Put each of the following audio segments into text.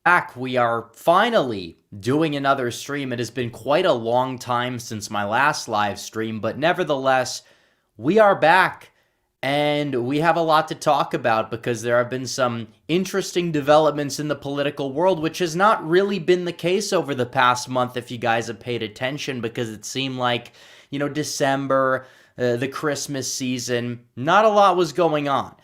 Back. We are finally doing another stream. It has been quite a long time since my last live stream, but nevertheless, we are back and we have a lot to talk about because there have been some interesting developments in the political world, which has not really been the case over the past month if you guys have paid attention, because it seemed like, December, the Christmas season, not a lot was going on.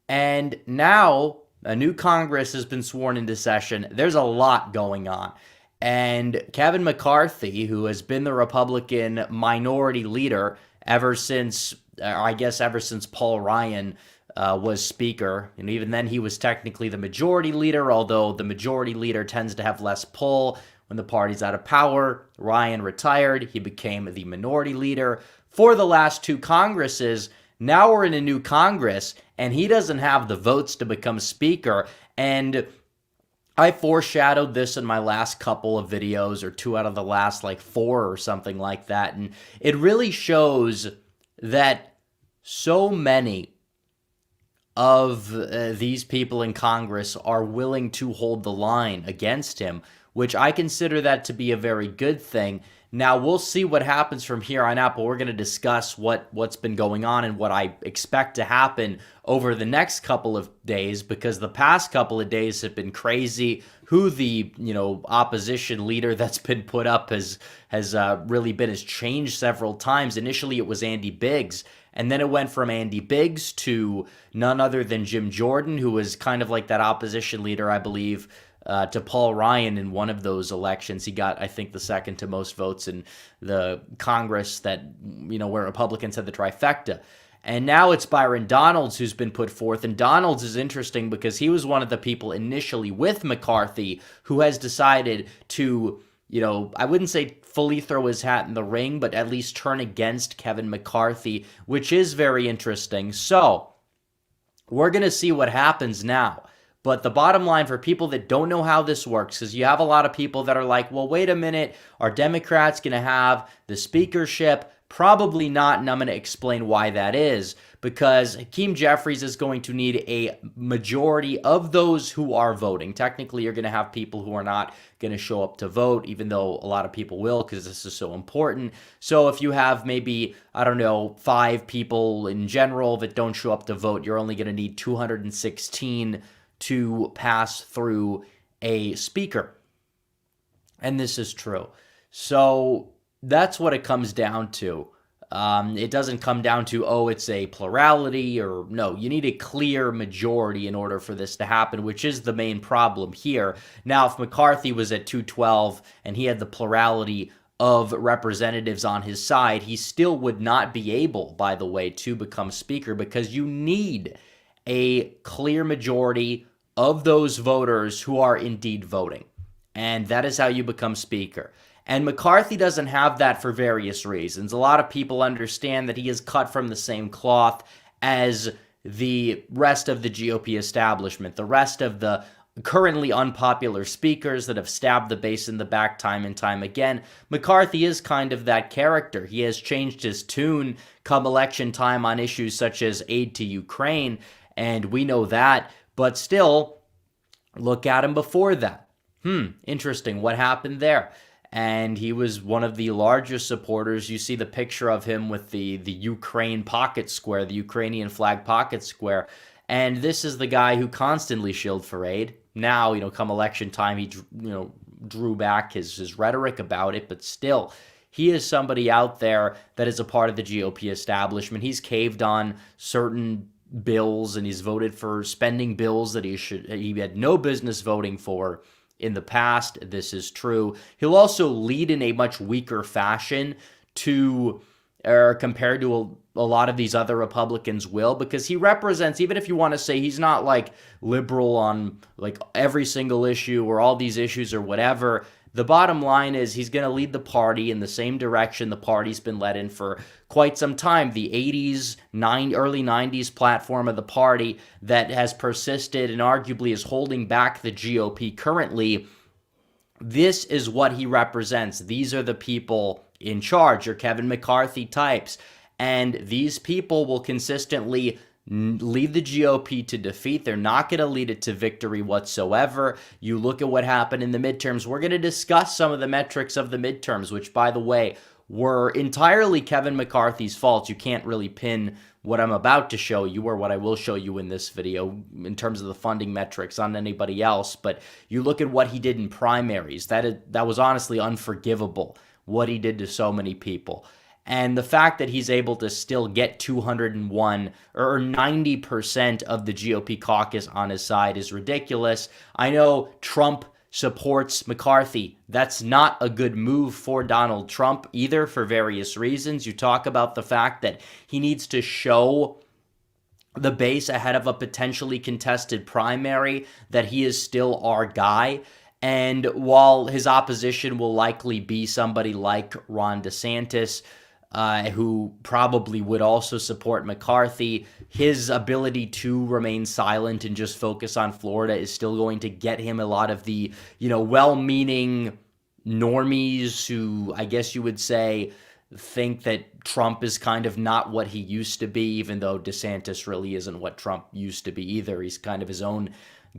And now a new Congress has been sworn into session. There's a lot going on. And Kevin McCarthy, who has been the Republican minority leader ever since, ever since Paul Ryan was Speaker, and even then he was technically the majority leader, although the majority leader tends to have less pull when the party's out of power. Ryan retired. He became the minority leader for the last two Congresses. Now we're in a new Congress, and he doesn't have the votes to become Speaker. And I foreshadowed this in my last couple of videos, or two out of the last like four or something like that. And it really shows that so many of these people in Congress are willing to hold the line against him, which I consider that to be a very good thing. Now, we'll see what happens from here on out, but we're going to discuss what's been going on and what I expect to happen over the next couple of days, because the past couple of days have been crazy. Who the, opposition leader that's been put up has changed several times. Initially, it was Andy Biggs, and then it went from Andy Biggs to none other than Jim Jordan, who was kind of like that opposition leader, I believe, to Paul Ryan in one of those elections. He got, I think, the second to most votes in the Congress that, where Republicans had the trifecta. And now it's Byron Donalds who's been put forth. And Donalds is interesting because he was one of the people initially with McCarthy who has decided to, I wouldn't say fully throw his hat in the ring, but at least turn against Kevin McCarthy, which is very interesting. So we're going to see what happens now. But the bottom line for people that don't know how this works is you have a lot of people that are like, well, wait a minute, are Democrats going to have the speakership? Probably not, and I'm going to explain why that is. Because Hakeem Jeffries is going to need a majority of those who are voting. Technically, you're going to have people who are not going to show up to vote, even though a lot of people will, because this is so important. So if you have maybe, 5 people in general that don't show up to vote, you're only going to need 216 to pass through a speaker. And this is true. So that's what it comes down to. It doesn't come down to, it's a plurality, or no, you need a clear majority in order for this to happen, which is the main problem here. Now, if McCarthy was at 212 and he had the plurality of representatives on his side, he still would not be able, by the way, to become speaker, because you need a clear majority of those voters who are indeed voting. And that is how you become speaker. And McCarthy doesn't have that for various reasons. A lot of people understand that he is cut from the same cloth as the rest of the GOP establishment, the rest of the currently unpopular speakers that have stabbed the base in the back time and time again. McCarthy is kind of that character. He has changed his tune come election time on issues such as aid to Ukraine, and we know that. But still, look at him before that. Interesting. What happened there? And he was one of the largest supporters. You see the picture of him with the Ukraine pocket square, the Ukrainian flag pocket square. And this is the guy who constantly shilled for aid. Now, come election time, he, drew back his rhetoric about it. But still, he is somebody out there that is a part of the GOP establishment. He's caved on certain bills, and he's voted for spending bills that he had no business voting for in the past. This is true. He'll also lead in a much weaker fashion compared to a lot of these other Republicans will, because he represents, even if you want to say he's not like liberal on like every single issue or all these issues or whatever, the bottom line is he's going to lead the party in the same direction the party's been led in for quite some time. The 80s, early 90s platform of the party that has persisted and arguably is holding back the GOP currently. This is what he represents. These are the people in charge, your Kevin McCarthy types. And these people will consistently lead the GOP to defeat. They're not going to lead it to victory whatsoever. You look at what happened in the midterms. We're going to discuss some of the metrics of the midterms, which, by the way, were entirely Kevin McCarthy's fault. You can't really pin what I'm about to show you or what I will show you in this video in terms of the funding metrics on anybody else. But you look at what he did in primaries. That was honestly unforgivable, what he did to so many people. And the fact that he's able to still get 201 or 90% of the GOP caucus on his side is ridiculous. I know Trump supports McCarthy. That's not a good move for Donald Trump either, for various reasons. You talk about the fact that he needs to show the base ahead of a potentially contested primary that he is still our guy. And while his opposition will likely be somebody like Ron DeSantis, who probably would also support McCarthy, his ability to remain silent and just focus on Florida is still going to get him a lot of the, well-meaning normies who, I guess you would say, think that Trump is kind of not what he used to be, even though DeSantis really isn't what Trump used to be either. He's kind of his own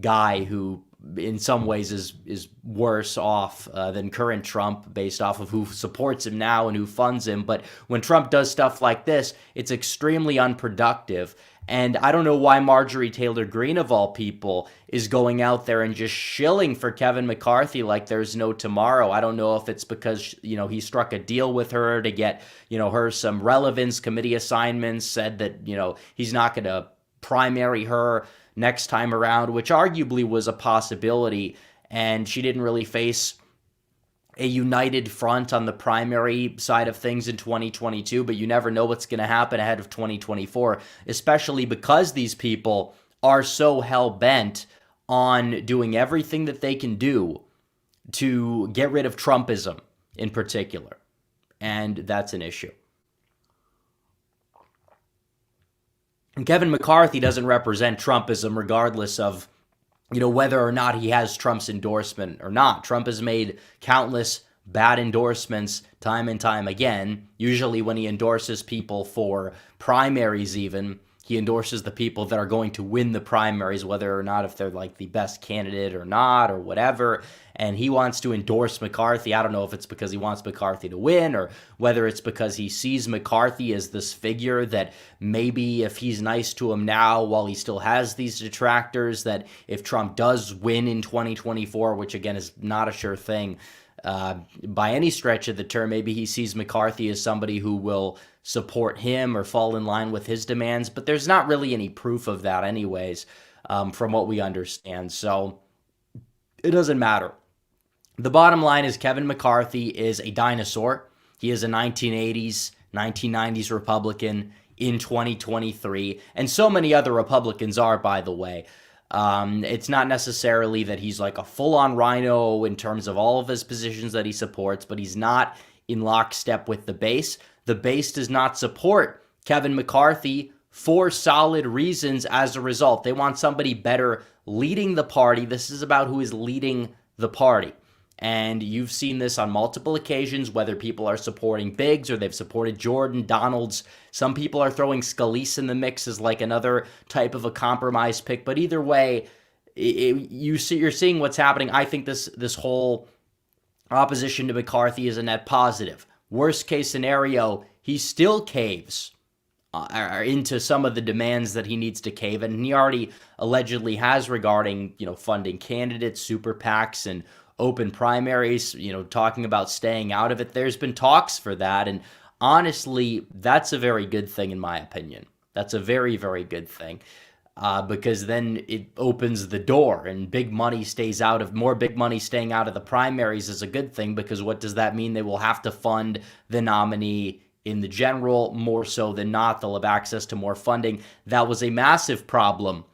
guy who in some ways is worse off than current Trump based off of who supports him now and who funds him. But when Trump does stuff like this, it's extremely unproductive. And I don't know why Marjorie Taylor Greene, of all people, is going out there and just shilling for Kevin McCarthy like there's no tomorrow. I don't know if it's because, he struck a deal with her to get, her some relevance committee assignments, said that, he's not going to primary her next time around, which arguably was a possibility, and she didn't really face a united front on the primary side of things in 2022, but you never know what's going to happen ahead of 2024, especially because these people are so hell-bent on doing everything that they can do to get rid of Trumpism in particular, and that's an issue. And Kevin McCarthy doesn't represent Trumpism regardless of, whether or not he has Trump's endorsement or not. Trump has made countless bad endorsements time and time again. Usually when he endorses people for primaries even, he endorses the people that are going to win the primaries, whether or not if they're like the best candidate or not or whatever. And he wants to endorse McCarthy. I don't know if it's because he wants McCarthy to win or whether it's because he sees McCarthy as this figure that maybe if he's nice to him now while he still has these detractors, that if Trump does win in 2024, which again is not a sure thing, by any stretch of the term, maybe he sees McCarthy as somebody who will support him or fall in line with his demands, but there's not really any proof of that anyways, from what we understand, so it doesn't matter. The bottom line is Kevin McCarthy is a dinosaur. He is a 1980s, 1990s Republican in 2023, and so many other Republicans are, by the way. It's not necessarily that he's like a full-on rhino in terms of all of his positions that he supports, but he's not in lockstep with the base. The base does not support Kevin McCarthy for solid reasons as a result. They want somebody better leading the party. This is about who is leading the party. And you've seen this on multiple occasions, whether people are supporting Biggs or they've supported Jordan, Donalds. Some people are throwing Scalise in the mix as like another type of a compromise pick. But either way, you're seeing what's happening. I think this whole opposition to McCarthy is a net positive. Worst case scenario, he still caves into some of the demands that he needs to cave, and he already allegedly has regarding, funding candidates, super PACs, and open primaries, talking about staying out of it. There's been talks for that, and honestly, that's a very good thing in my opinion. That's a very, very good thing. Because then it opens the door and more big money staying out of the primaries is a good thing, because what does that mean? They will have to fund the nominee in the general more so than not. They'll have access to more funding. That was a massive problem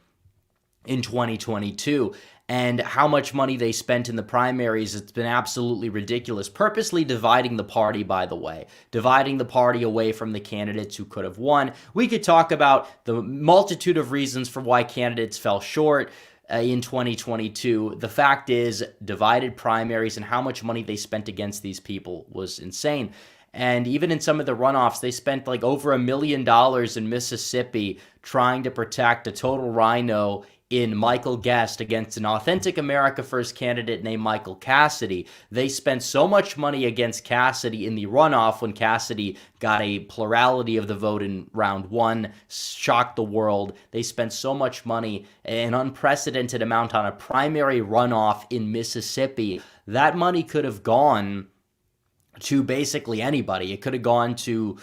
in 2022. And how much money they spent in the primaries, it's been absolutely ridiculous. Purposely dividing the party, by the way. Dividing the party away from the candidates who could have won. We could talk about the multitude of reasons for why candidates fell short in 2022. The fact is, divided primaries and how much money they spent against these people was insane. And even in some of the runoffs, they spent like over $1 million in Mississippi trying to protect a total rhino in Michael Guest against an authentic America First candidate named Michael Cassidy. They spent so much money against Cassidy in the runoff when Cassidy got a plurality of the vote in round one, shocked the world. They spent so much money, an unprecedented amount on a primary runoff in Mississippi. That money could have gone to basically anybody. It could have gone to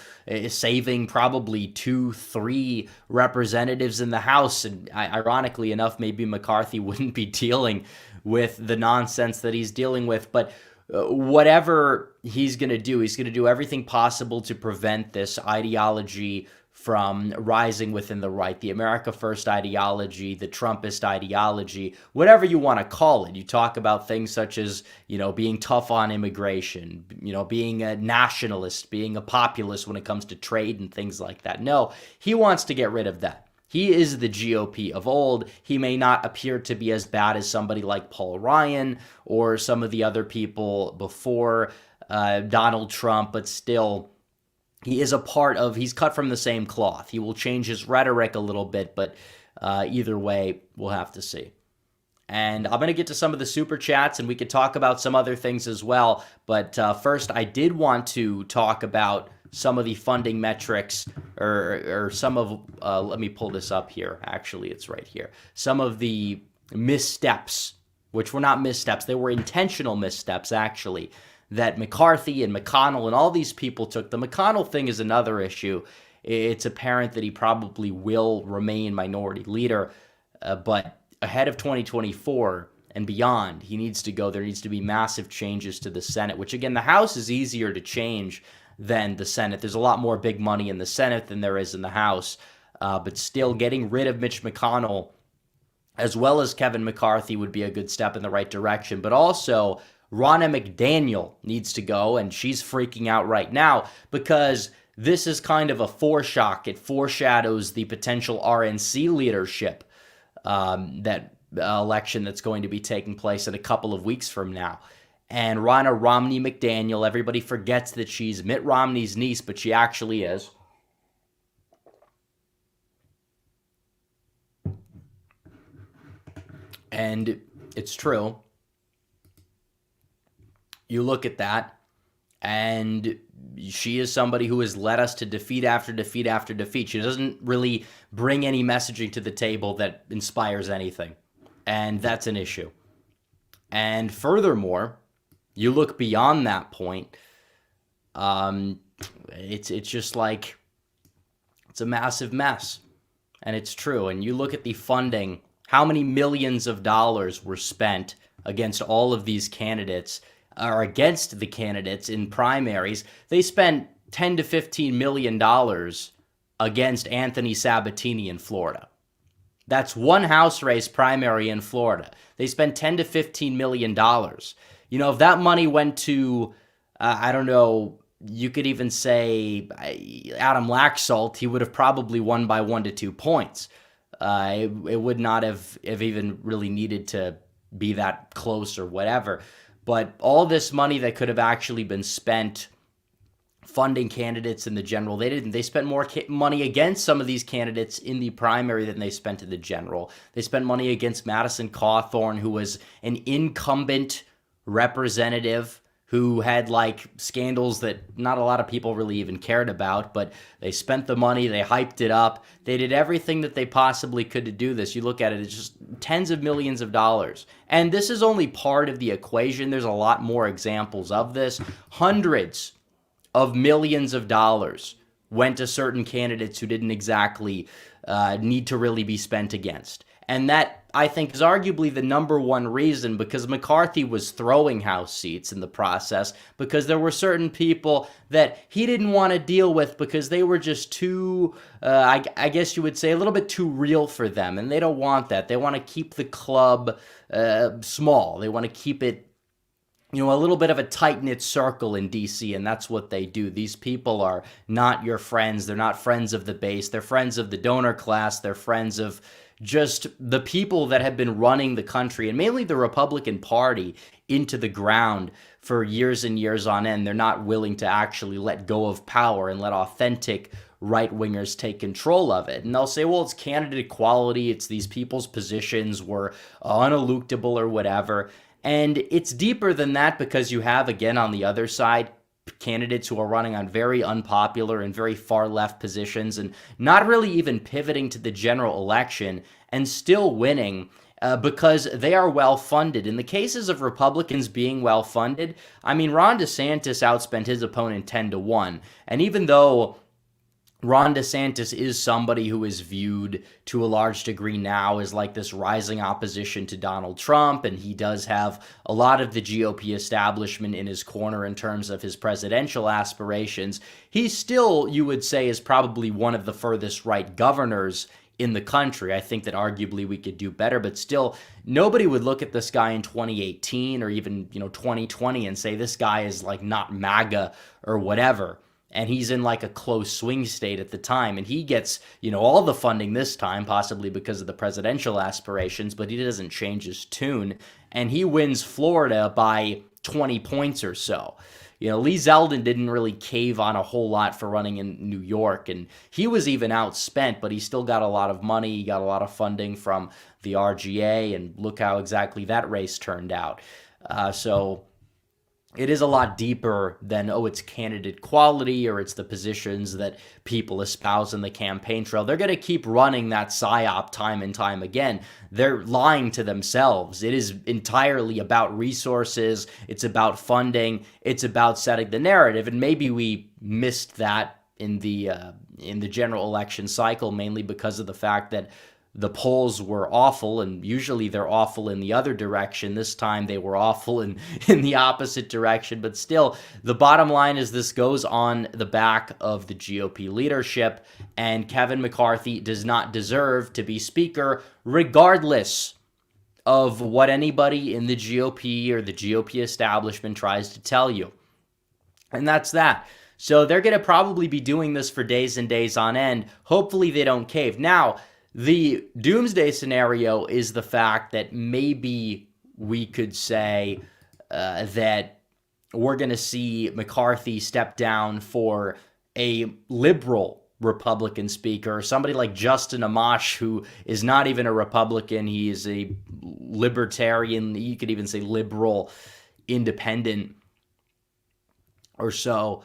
saving probably 2-3 representatives in the House. And ironically enough, maybe McCarthy wouldn't be dealing with the nonsense that he's dealing with. But whatever he's going to do everything possible to prevent this ideology from rising within the right, the America First ideology, the Trumpist ideology, whatever you want to call it. You talk about things such as, being tough on immigration, being a nationalist, being a populist when it comes to trade and things like that. No, he wants to get rid of that. He is the GOP of old. He may not appear to be as bad as somebody like Paul Ryan or some of the other people before Donald Trump, but still, he is he's cut from the same cloth. He will change his rhetoric a little bit, but either way, we'll have to see. And I'm going to get to some of the super chats, and we could talk about some other things as well. But first, I did want to talk about some of the funding metrics, or some of, let me pull this up here. Actually, it's right here. Some of the missteps, which were not missteps. They were intentional missteps, actually, that McCarthy and McConnell and all these people took. The McConnell thing is another issue. It's apparent that he probably will remain minority leader, but ahead of 2024 and beyond, he needs to go. There needs to be massive changes to the Senate, which, again, the House is easier to change than the Senate. There's a lot more big money in the Senate than there is in the House, but still getting rid of Mitch McConnell as well as Kevin McCarthy would be a good step in the right direction. But also, Ronna McDaniel needs to go, and she's freaking out right now because this is kind of a foreshock. It foreshadows the potential RNC leadership that election that's going to be taking place in a couple of weeks from now. And Ronna Romney McDaniel, everybody forgets that she's Mitt Romney's niece, but she actually is. And it's true. You look at that, and she is somebody who has led us to defeat after defeat after defeat. She doesn't really bring any messaging to the table that inspires anything, and that's an issue. And furthermore, you look beyond that point, it's just like, it's a massive mess, and it's true. And you look at the funding, how many millions of dollars were spent against all of these candidates, or against the candidates in primaries. They spent $10 to $15 million against Anthony Sabatini in Florida. That's one House race primary in Florida. They spent $10 to $15 million. If that money went to, I don't know, you could even say Adam Laxalt, he would have probably won by 1 to 2 points. It would not have even really needed to be that close or whatever. But all this money that could have actually been spent funding candidates in the general, they didn't. They spent more money against some of these candidates in the primary than they spent in the general. They spent money against Madison Cawthorn, who was an incumbent representative who had scandals that not a lot of people really even cared about, but they spent the money, they hyped it up, they did everything that they possibly could to do this. You look at it, it's just tens of millions of dollars. And this is only part of the equation. There's a lot more examples of this. Hundreds of millions of dollars went to certain candidates who didn't exactly need to really be spent against. And that, I think, is arguably the number one reason, because McCarthy was throwing House seats in the process because there were certain people that he didn't want to deal with because they were just too, I guess you would say, a little bit too real for them. And they don't want that. They want to keep the club small. They want to keep it, a little bit of a tight-knit circle in D.C., and that's what they do. These people are not your friends. They're not friends of the base. They're friends of the donor class. They're friends of just the people that have been running the country, and mainly the Republican Party, into the ground for years and years on end. They're not willing to actually let go of power and let authentic right-wingers take control of it. And they'll say, well, it's candidate equality, it's these people's positions were uneluctable or whatever. And it's deeper than that, because you have, again, on the other side, candidates who are running on very unpopular and very far left positions and not really even pivoting to the general election and still winning because they are well funded. In the cases of Republicans being well funded, I mean, Ron DeSantis outspent his opponent 10-1. And even though Ron DeSantis is somebody who is viewed to a large degree now as like this rising opposition to Donald Trump, and he does have a lot of the GOP establishment in his corner in terms of his presidential aspirations, he still, you would say, is probably one of the furthest right governors in the country. I think that arguably we could do better, but still, nobody would look at this guy in 2018 or even 2020 and say this guy is like not MAGA or whatever. And he's in like a close swing state at the time. And he gets, all the funding this time, possibly because of the presidential aspirations, but he doesn't change his tune. And he wins Florida by 20 points or so. Lee Zeldin didn't really cave on a whole lot for running in New York. And he was even outspent, but he still got a lot of money. He got a lot of funding from the RGA. And look how exactly that race turned out. So it is a lot deeper than, it's candidate quality or it's the positions that people espouse in the campaign trail. They're going to keep running that psyop time and time again. They're lying to themselves. It is entirely about resources. It's about funding. It's about setting the narrative. And maybe we missed that in the general election cycle, mainly because of the fact that the polls were awful, and usually they're awful in the other direction. This time they were awful in the opposite direction. But still, the bottom line is this goes on the back of the GOP leadership, and Kevin McCarthy does not deserve to be Speaker, regardless of what anybody in the GOP or the GOP establishment tries to tell you. And that's that. So they're going to probably be doing this for days and days on end. Hopefully they don't cave. Now, the doomsday scenario is the fact that maybe we could say that we're going to see McCarthy step down for a liberal Republican speaker, somebody like Justin Amash, who is not even a Republican. He is a libertarian. You could even say liberal independent or so.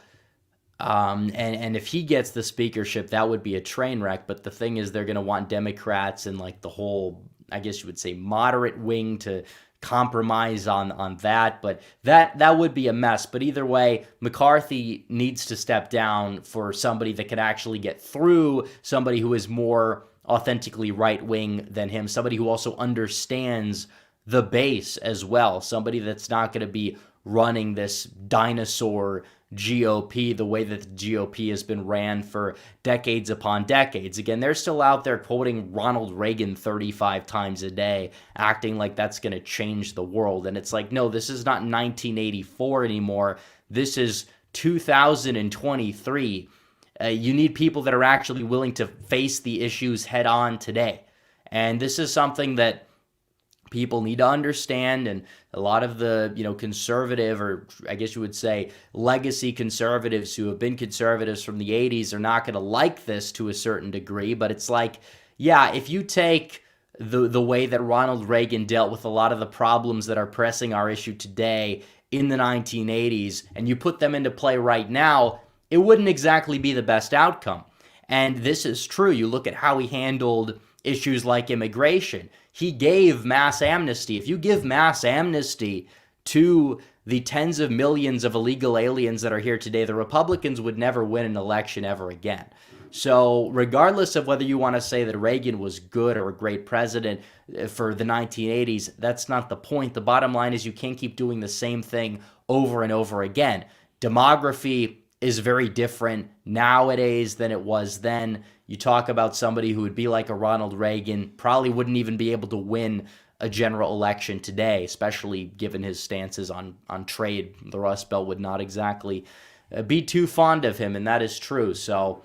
And if he gets the speakership, that would be a train wreck. But the thing is, they're going to want Democrats and like the whole, I guess you would say, moderate wing to compromise on that. But that would be a mess. But either way, McCarthy needs to step down for somebody that can actually get through, somebody who is more authentically right wing than him, somebody who also understands the base as well, somebody that's not going to be running this dinosaur GOP the way that the GOP has been ran for decades upon decades. Again, they're still out there quoting Ronald Reagan 35 times a day, acting like that's going to change the world. And it's like, no, this is not 1984 anymore. This is 2023. You need people that are actually willing to face the issues head on today. And this is something that people need to understand, and a lot of the, conservative, or I guess you would say legacy conservatives who have been conservatives from the 80s are not going to like this to a certain degree, but it's like, yeah, if you take the way that Ronald Reagan dealt with a lot of the problems that are pressing our issue today in the 1980s, and you put them into play right now, it wouldn't exactly be the best outcome. And this is true. You look at how he handled issues like immigration. He gave mass amnesty. If you give mass amnesty to the tens of millions of illegal aliens that are here today, the Republicans would never win an election ever again. So regardless of whether you want to say that Reagan was good or a great president for the 1980s, that's not the point. The bottom line is you can't keep doing the same thing over and over again. Demography is very different nowadays than it was then. You talk about somebody who would be like a Ronald Reagan, probably wouldn't even be able to win a general election today, especially given his stances on trade. The Rust Belt would not exactly be too fond of him, and that is true. So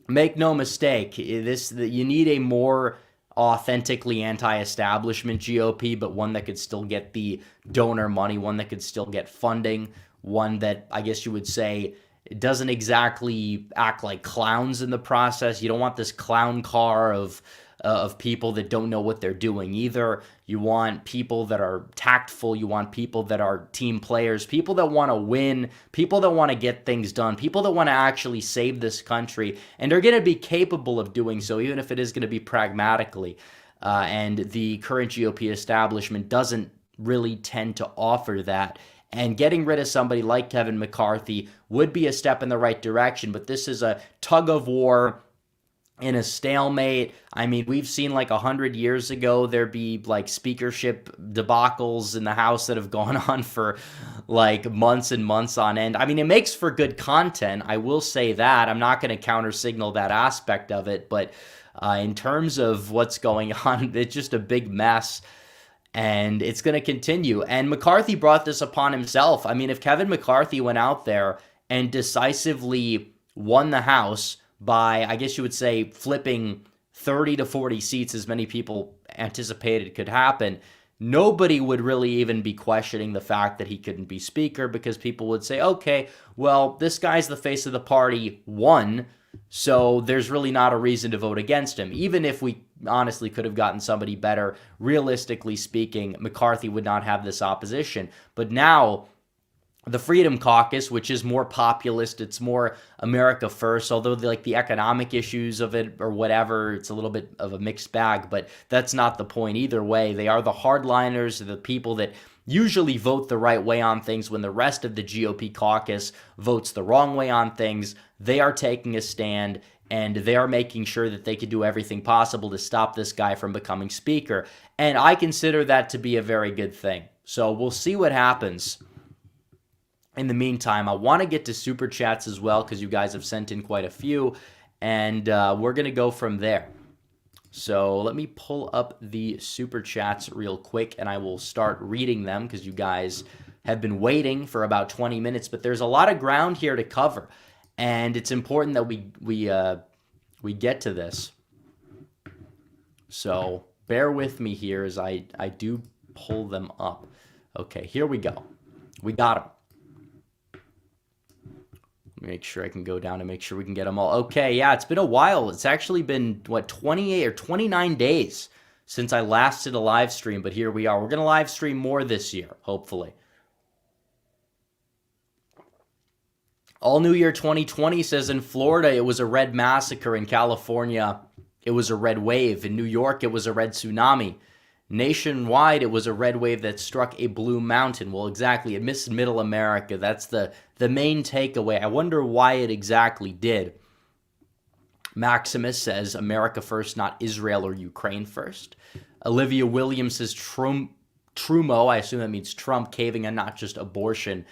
make no mistake, you need a more authentically anti-establishment GOP, but one that could still get the donor money, one that could still get funding, one that I guess you would say doesn't exactly act like clowns in the process. You don't want this clown car of people that don't know what they're doing either. You want people that are tactful. You want people that are team players, people that want to win, people that want to get things done, people that want to actually save this country, and they're going to be capable of doing so, even if it is going to be pragmatically. And the current GOP establishment doesn't really tend to offer that. And getting rid of somebody like Kevin McCarthy would be a step in the right direction, but this is a tug of war in a stalemate. I mean, we've seen like 100 years ago there be like speakership debacles in the House that have gone on for like months and months on end. I mean, it makes for good content. I will say that. I'm not going to counter signal that aspect of it, but in terms of what's going on, it's just a big mess. And it's going to continue. And McCarthy brought this upon himself. I mean, if Kevin McCarthy went out there and decisively won the House by, I guess you would say, flipping 30 to 40 seats, as many people anticipated could happen, nobody would really even be questioning the fact that he couldn't be speaker, because people would say, okay, well, this guy's the face of the party, won, so there's really not a reason to vote against him. Even if we honestly could have gotten somebody better, realistically speaking, McCarthy would not have this opposition. But now the Freedom Caucus, which is more populist, it's more America first, although the economic issues of it or whatever, it's a little bit of a mixed bag, but that's not the point either way. They are the hardliners, the people that usually vote the right way on things when the rest of the GOP caucus votes the wrong way on things. They are taking a stand, and they are making sure that they can do everything possible to stop this guy from becoming speaker. And I consider that to be a very good thing. So we'll see what happens. In the meantime, I want to get to super chats as well, because you guys have sent in quite a few, and we're going to go from there. So let me pull up the super chats real quick, and I will start reading them, because you guys have been waiting for about 20 minutes, but there's a lot of ground here to cover, and it's important that we get to this. So bear with me here as I do pull them up. Okay, here we go. We got them. Make sure I can go down and make sure we can get them all. Okay, yeah, it's been a while. It's actually been, 28 or 29 days since I last did a live stream, but here we are. We're going to live stream more this year, hopefully. All New Year 2020 says in Florida it was a red massacre. In California it was a red wave. In New York it was a red tsunami. Nationwide, it was a red wave that struck a blue mountain. Well, exactly. It missed middle America. That's the main takeaway. I wonder why it exactly did. Maximus says, America first, not Israel or Ukraine first. Olivia Williams says, Trumo, I assume that means Trump, caving on not just abortion,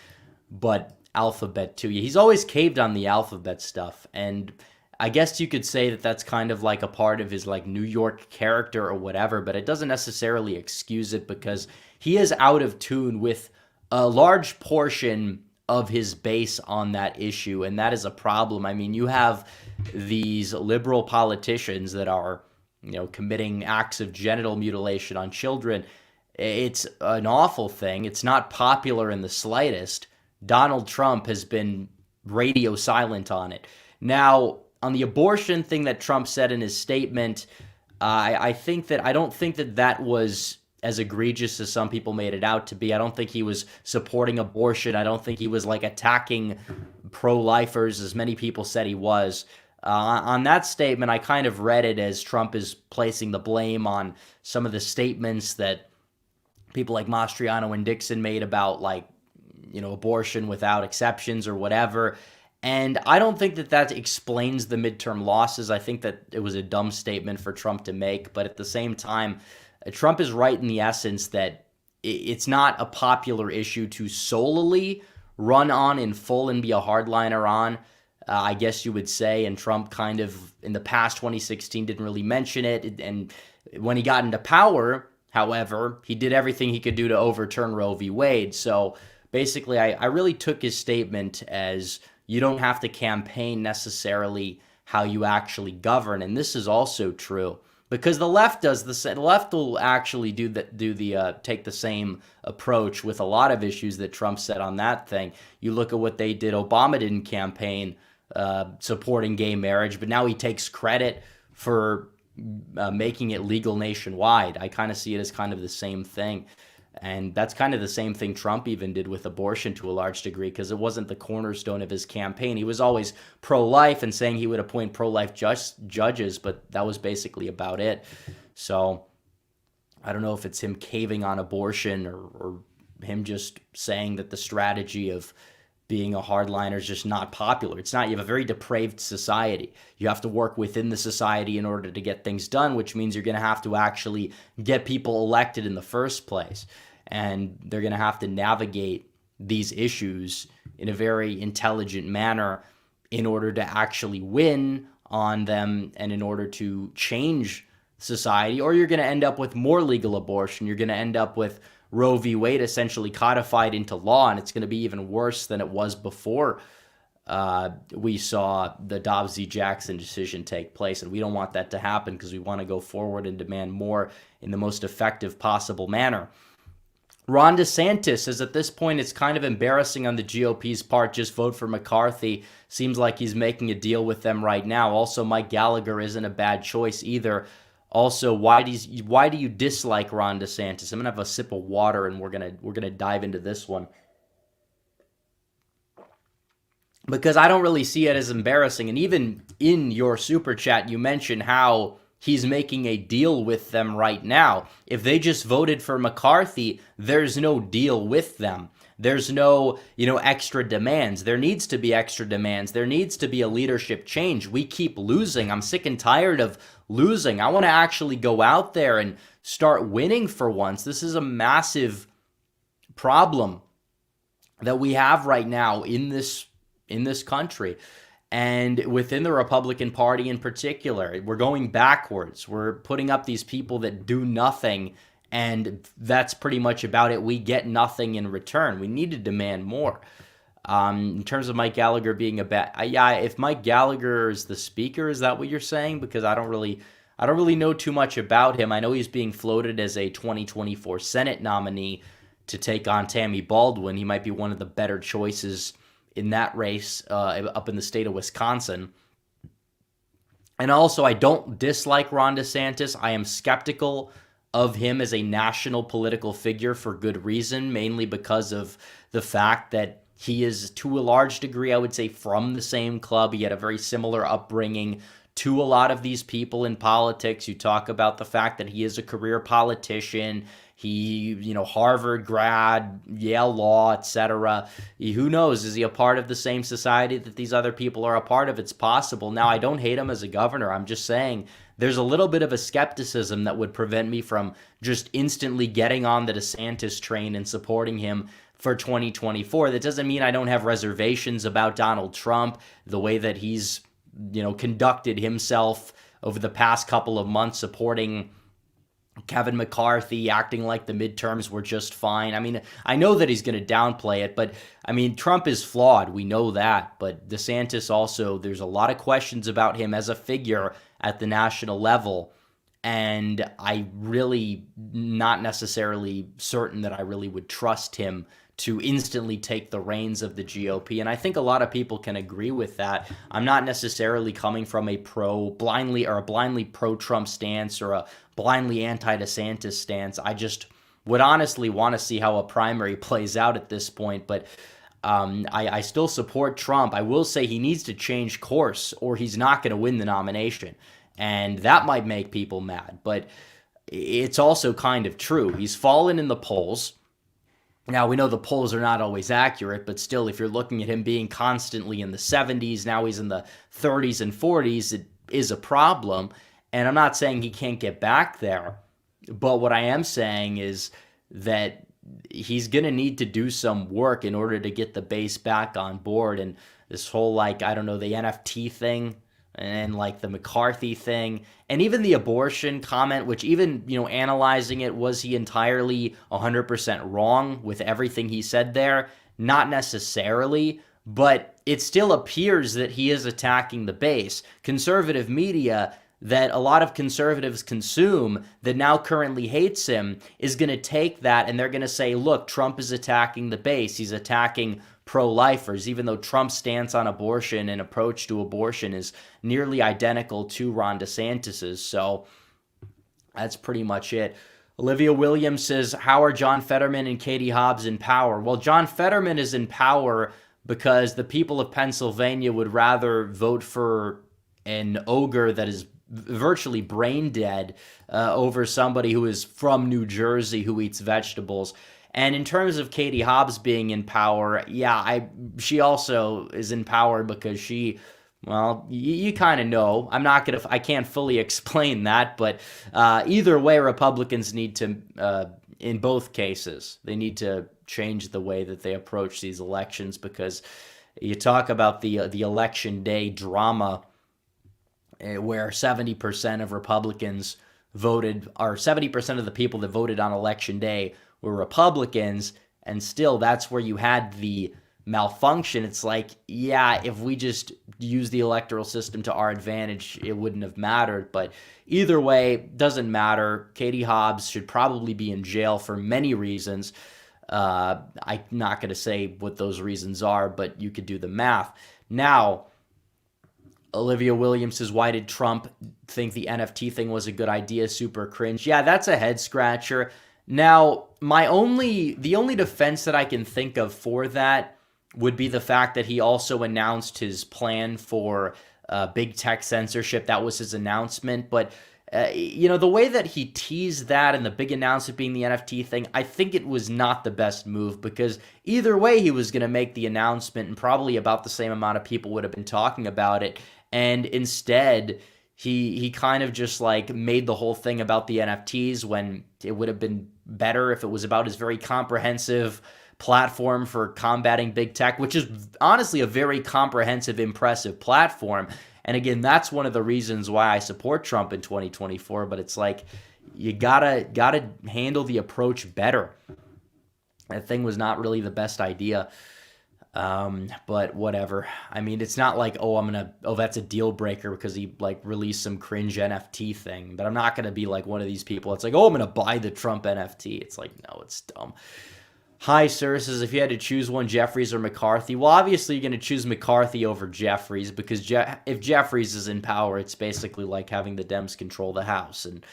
but alphabet too. He's always caved on the alphabet stuff, and I guess you could say that that's kind of like a part of his like New York character or whatever, but it doesn't necessarily excuse it, because he is out of tune with a large portion of his base on that issue, and that is a problem. I mean, you have these liberal politicians that are, committing acts of genital mutilation on children. It's an awful thing. It's not popular in the slightest. Donald Trump has been radio silent on it. Now, on the abortion thing that Trump said in his statement, I don't think that was as egregious as some people made it out to be. I don't think he was supporting abortion. I don't think he was like attacking pro-lifers as many people said he was. On that statement, I kind of read it as Trump is placing the blame on some of the statements that people like Mastriano and Dixon made about abortion without exceptions or whatever. And I don't think that explains the midterm losses. I think that it was a dumb statement for Trump to make. But at the same time, Trump is right in the essence that it's not a popular issue to solely run on in full and be a hardliner on, I guess you would say. And Trump kind of, in the past 2016, didn't really mention it. And when he got into power, however, he did everything he could do to overturn Roe v. Wade. So basically, I really took his statement as you don't have to campaign necessarily how you actually govern. And this is also true. because the left does the left will actually take the same approach with a lot of issues that Trump said on that thing. You look at what they did. Obama didn't campaign supporting gay marriage, but now he takes credit for making it legal nationwide. I kind of see it as kind of the same thing. And that's kind of the same thing Trump even did with abortion to a large degree, because it wasn't the cornerstone of his campaign. He was always pro-life and saying he would appoint pro-life judges, but that was basically about it. So I don't know if it's him caving on abortion or him just saying that the strategy of being a hardliner is just not popular. It's not. You have a very depraved society. You have to work within the society in order to get things done, which means you're going to have to actually get people elected in the first place. And they're going to have to navigate these issues in a very intelligent manner in order to actually win on them and in order to change society. Or you're going to end up with more legal abortion. You're going to end up with Roe v. Wade essentially codified into law, and it's going to be even worse than it was before we saw the Dobbs v. Jackson decision take place. And we don't want that to happen because we want to go forward and demand more in the most effective possible manner. Ron DeSantis says at this point it's kind of embarrassing on the GOP's part. Just vote for McCarthy. Seems like he's making a deal with them right now. Also, Mike Gallagher isn't a bad choice either. Also, why do you dislike Ron DeSantis? I'm gonna have a sip of water and we're gonna dive into this one, because I don't really see it as embarrassing. And even in your super chat, you mentioned how he's making a deal with them right now. If they just voted for McCarthy, there's no deal with them. There's no, extra demands. There needs to be extra demands. There needs to be a leadership change. We keep losing. I'm sick and tired of losing. I want to actually go out there and start winning for once. This is a massive problem that we have right now in this country. And within the Republican Party in particular, we're going backwards. We're putting up these people that do nothing, and that's pretty much about it. We get nothing in return. We need to demand more. In terms of Mike Gallagher being if Mike Gallagher is the speaker, is that what you're saying? Because I don't really know too much about him. I know he's being floated as a 2024 Senate nominee to take on Tammy Baldwin. He might be one of the better choices in that race up in the state of Wisconsin. And also, I don't dislike Ron DeSantis. I am skeptical of him as a national political figure for good reason, mainly because of the fact that he is, to a large degree, I would say, from the same club. He had a very similar upbringing to a lot of these people in politics. You talk about the fact that he is a career politician. He, Harvard grad, Yale Law, etc. Who knows? Is he a part of the same society that these other people are a part of? It's possible. Now, I don't hate him as a governor. I'm just saying there's a little bit of a skepticism that would prevent me from just instantly getting on the DeSantis train and supporting him for 2024. That doesn't mean I don't have reservations about Donald Trump, the way that he's, conducted himself over the past couple of months, supporting Kevin McCarthy, acting like the midterms were just fine. I mean, I know that he's going to downplay it, but Trump is flawed. We know that. But DeSantis also, there's a lot of questions about him as a figure at the national level. And I really not necessarily certain that I really would trust him to instantly take the reins of the GOP. And I think a lot of people can agree with that. I'm not necessarily coming from a blindly pro-Trump stance or a blindly anti-DeSantis stance. I just would honestly want to see how a primary plays out at this point. But I still support Trump. I will say he needs to change course or he's not going to win the nomination. And that might make people mad. But it's also kind of true. He's fallen in the polls. Now, we know the polls are not always accurate, but still, if you're looking at him being constantly in the 70s, now he's in the 30s and 40s, it is a problem. And I'm not saying he can't get back there, but what I am saying is that he's going to need to do some work in order to get the base back on board. And this whole, the NFT thing, and the McCarthy thing, and even the abortion comment, which even, analyzing it, was he entirely 100% wrong with everything he said there? Not necessarily, but it still appears that he is attacking the base. Conservative media, that a lot of conservatives consume that now currently hates him is going to take that and they're going to say, look, Trump is attacking the base. He's attacking pro-lifers, even though Trump's stance on abortion and approach to abortion is nearly identical to Ron DeSantis's. So that's pretty much it. Olivia Williams says, how are John Fetterman and Katie Hobbs in power? Well, John Fetterman is in power because the people of Pennsylvania would rather vote for an ogre that is virtually brain dead over somebody who is from New Jersey who eats vegetables. And in terms of Katie Hobbs being in power, she also is in power because she, well, you kind of know. I can't fully explain that, but either way, Republicans need to, in both cases, they need to change the way that they approach these elections, because you talk about the election day drama where 70% of Republicans voted, or 70% of the people that voted on election day were Republicans, and still that's where you had the malfunction. It's like, yeah, if we just use the electoral system to our advantage, it wouldn't have mattered. But either way, doesn't matter. Katie Hobbs should probably be in jail for many reasons. I'm not going to say what those reasons are, but you could do the math. Now, Olivia Williams says, why did Trump think the NFT thing was a good idea? Super cringe. Yeah, that's a head scratcher. Now, the only defense that I can think of for that would be the fact that he also announced his plan for big tech censorship. That was his announcement. But, the way that he teased that and the big announcement being the NFT thing, I think it was not the best move, because either way he was going to make the announcement and probably about the same amount of people would have been talking about it. And instead, he kind of just like made the whole thing about the NFTs, when it would have been better if it was about his very comprehensive platform for combating big tech, which is honestly a very comprehensive, impressive platform. And again, that's one of the reasons why I support Trump in 2024. But it's like, you gotta handle the approach better. That thing was not really the best idea. But whatever. I mean, it's not like, that's a deal breaker because he like released some cringe NFT thing. But I'm not going to be like one of these people. It's like, I'm going to buy the Trump NFT. It's like, no, it's dumb. Hi, sir says, if you had to choose one, Jeffries or McCarthy? Well, obviously you're going to choose McCarthy over Jeffries, because if Jeffries is in power, it's basically like having the Dems control the House. And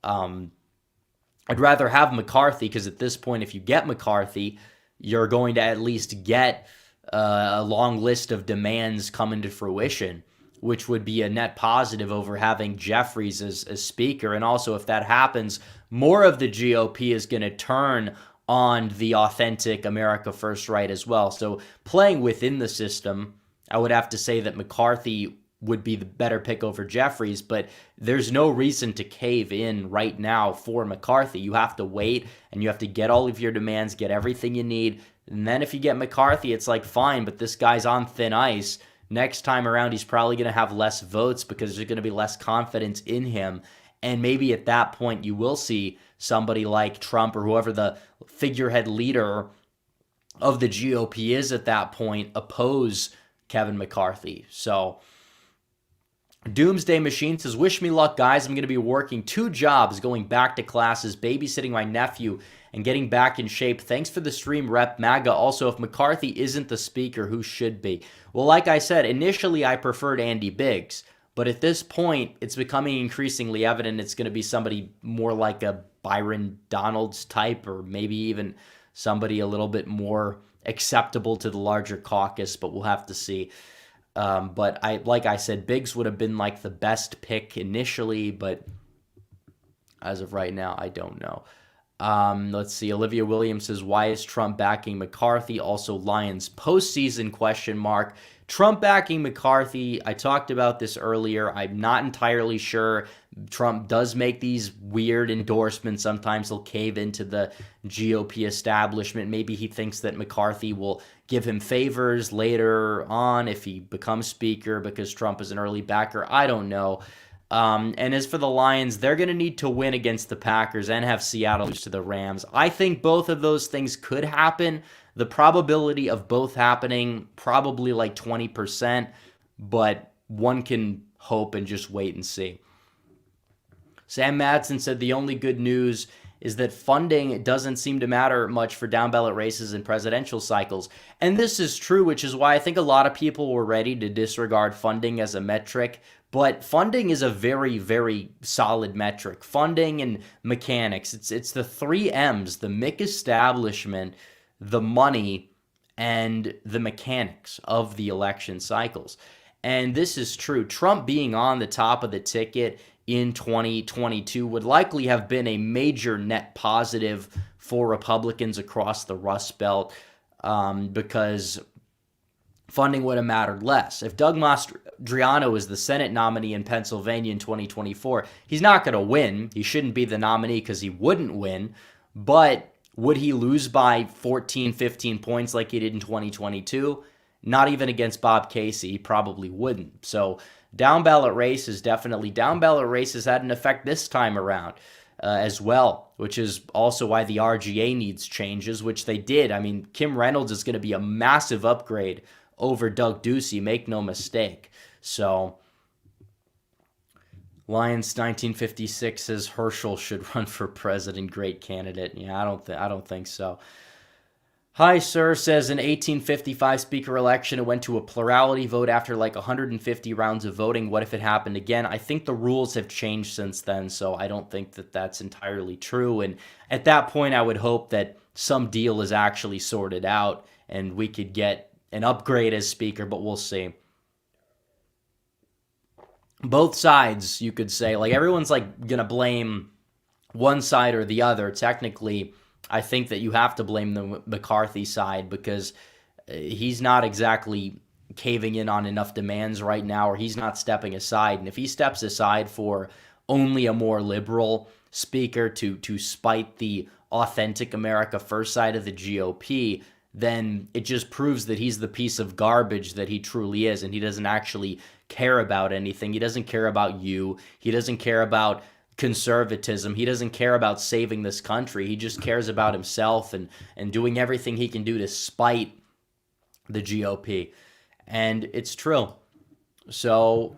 I'd rather have McCarthy, because at this point, if you get McCarthy, you're going to at least get a long list of demands come into fruition, which would be a net positive over having Jeffries as speaker. And also, if that happens, more of the GOP is going to turn on the authentic America First right as well. So playing within the system, I would have to say that McCarthy would be the better pick over Jeffries, but there's no reason to cave in right now for McCarthy. You have to wait, and you have to get all of your demands, get everything you need. And then if you get McCarthy, it's like, fine, but this guy's on thin ice. Next time around, he's probably going to have less votes because there's going to be less confidence in him. And maybe at that point, you will see somebody like Trump or whoever the figurehead leader of the GOP is at that point oppose Kevin McCarthy. So Doomsday Machine says, wish me luck, guys. I'm going to be working 2 jobs, going back to classes, babysitting my nephew, and getting back in shape. Thanks for the stream, Rep MAGA. Also, if McCarthy isn't the speaker, who should be? Well, like I said, initially I preferred Andy Biggs, but at this point, it's becoming increasingly evident it's going to be somebody more like a Byron Donalds type, or maybe even somebody a little bit more acceptable to the larger caucus, but we'll have to see. But like I said, Biggs would have been like the best pick initially, but as of right now, I don't know. Let's see. Olivia Williams says, why is Trump backing McCarthy? Also, Lions postseason question mark. Trump backing McCarthy, I talked about this earlier. I'm not entirely sure. Trump does make these weird endorsements. Sometimes he'll cave into the GOP establishment. Maybe he thinks that McCarthy will give him favors later on if he becomes speaker because Trump is an early backer. I don't know. And as for the Lions, they're going to need to win against the Packers and have Seattle lose to the Rams. I think both of those things could happen. The probability of both happening, probably like 20%, but one can hope and just wait and see. Sam Madsen said the only good news is that funding doesn't seem to matter much for down ballot races and presidential cycles. And this is true, which is why I think a lot of people were ready to disregard funding as a metric. But funding is a very, very solid metric. Funding and mechanics. It's the three M's, the Mick establishment, the money, and the mechanics of the election cycles. And this is true. Trump being on the top of the ticket in 2022 would likely have been a major net positive for Republicans across the Rust Belt because funding would have mattered less. If Doug Mastriano is the Senate nominee in Pennsylvania in 2024, he's not going to win. He shouldn't be the nominee because he wouldn't win. But would he lose by 14, 15 points like he did in 2022? Not even against Bob Casey. He probably wouldn't. So down ballot races had an effect this time around as well, which is also why the RGA needs changes, which they did. I mean, Kim Reynolds is going to be a massive upgrade over Doug Ducey, make no mistake. So Lions 1956 says Herschel should run for president. Great candidate. Yeah, I don't think so. Hi, sir, says in 1855 speaker election, it went to a plurality vote after like 150 rounds of voting. What if it happened again? I think the rules have changed since then, so I don't think that that's entirely true. And at that point, I would hope that some deal is actually sorted out and we could get an upgrade as speaker, but we'll see. Both sides, you could say, like everyone's like going to blame one side or the other. Technically, I think that you have to blame the McCarthy side because he's not exactly caving in on enough demands right now, or he's not stepping aside. And if he steps aside for only a more liberal speaker to spite the authentic America First side of the GOP, then it just proves that he's the piece of garbage that he truly is, and he doesn't actually care about anything. He doesn't care about you. He doesn't care about conservatism. He doesn't care about saving this country. He just cares about himself and doing everything he can do to spite the GOP. And it's true. So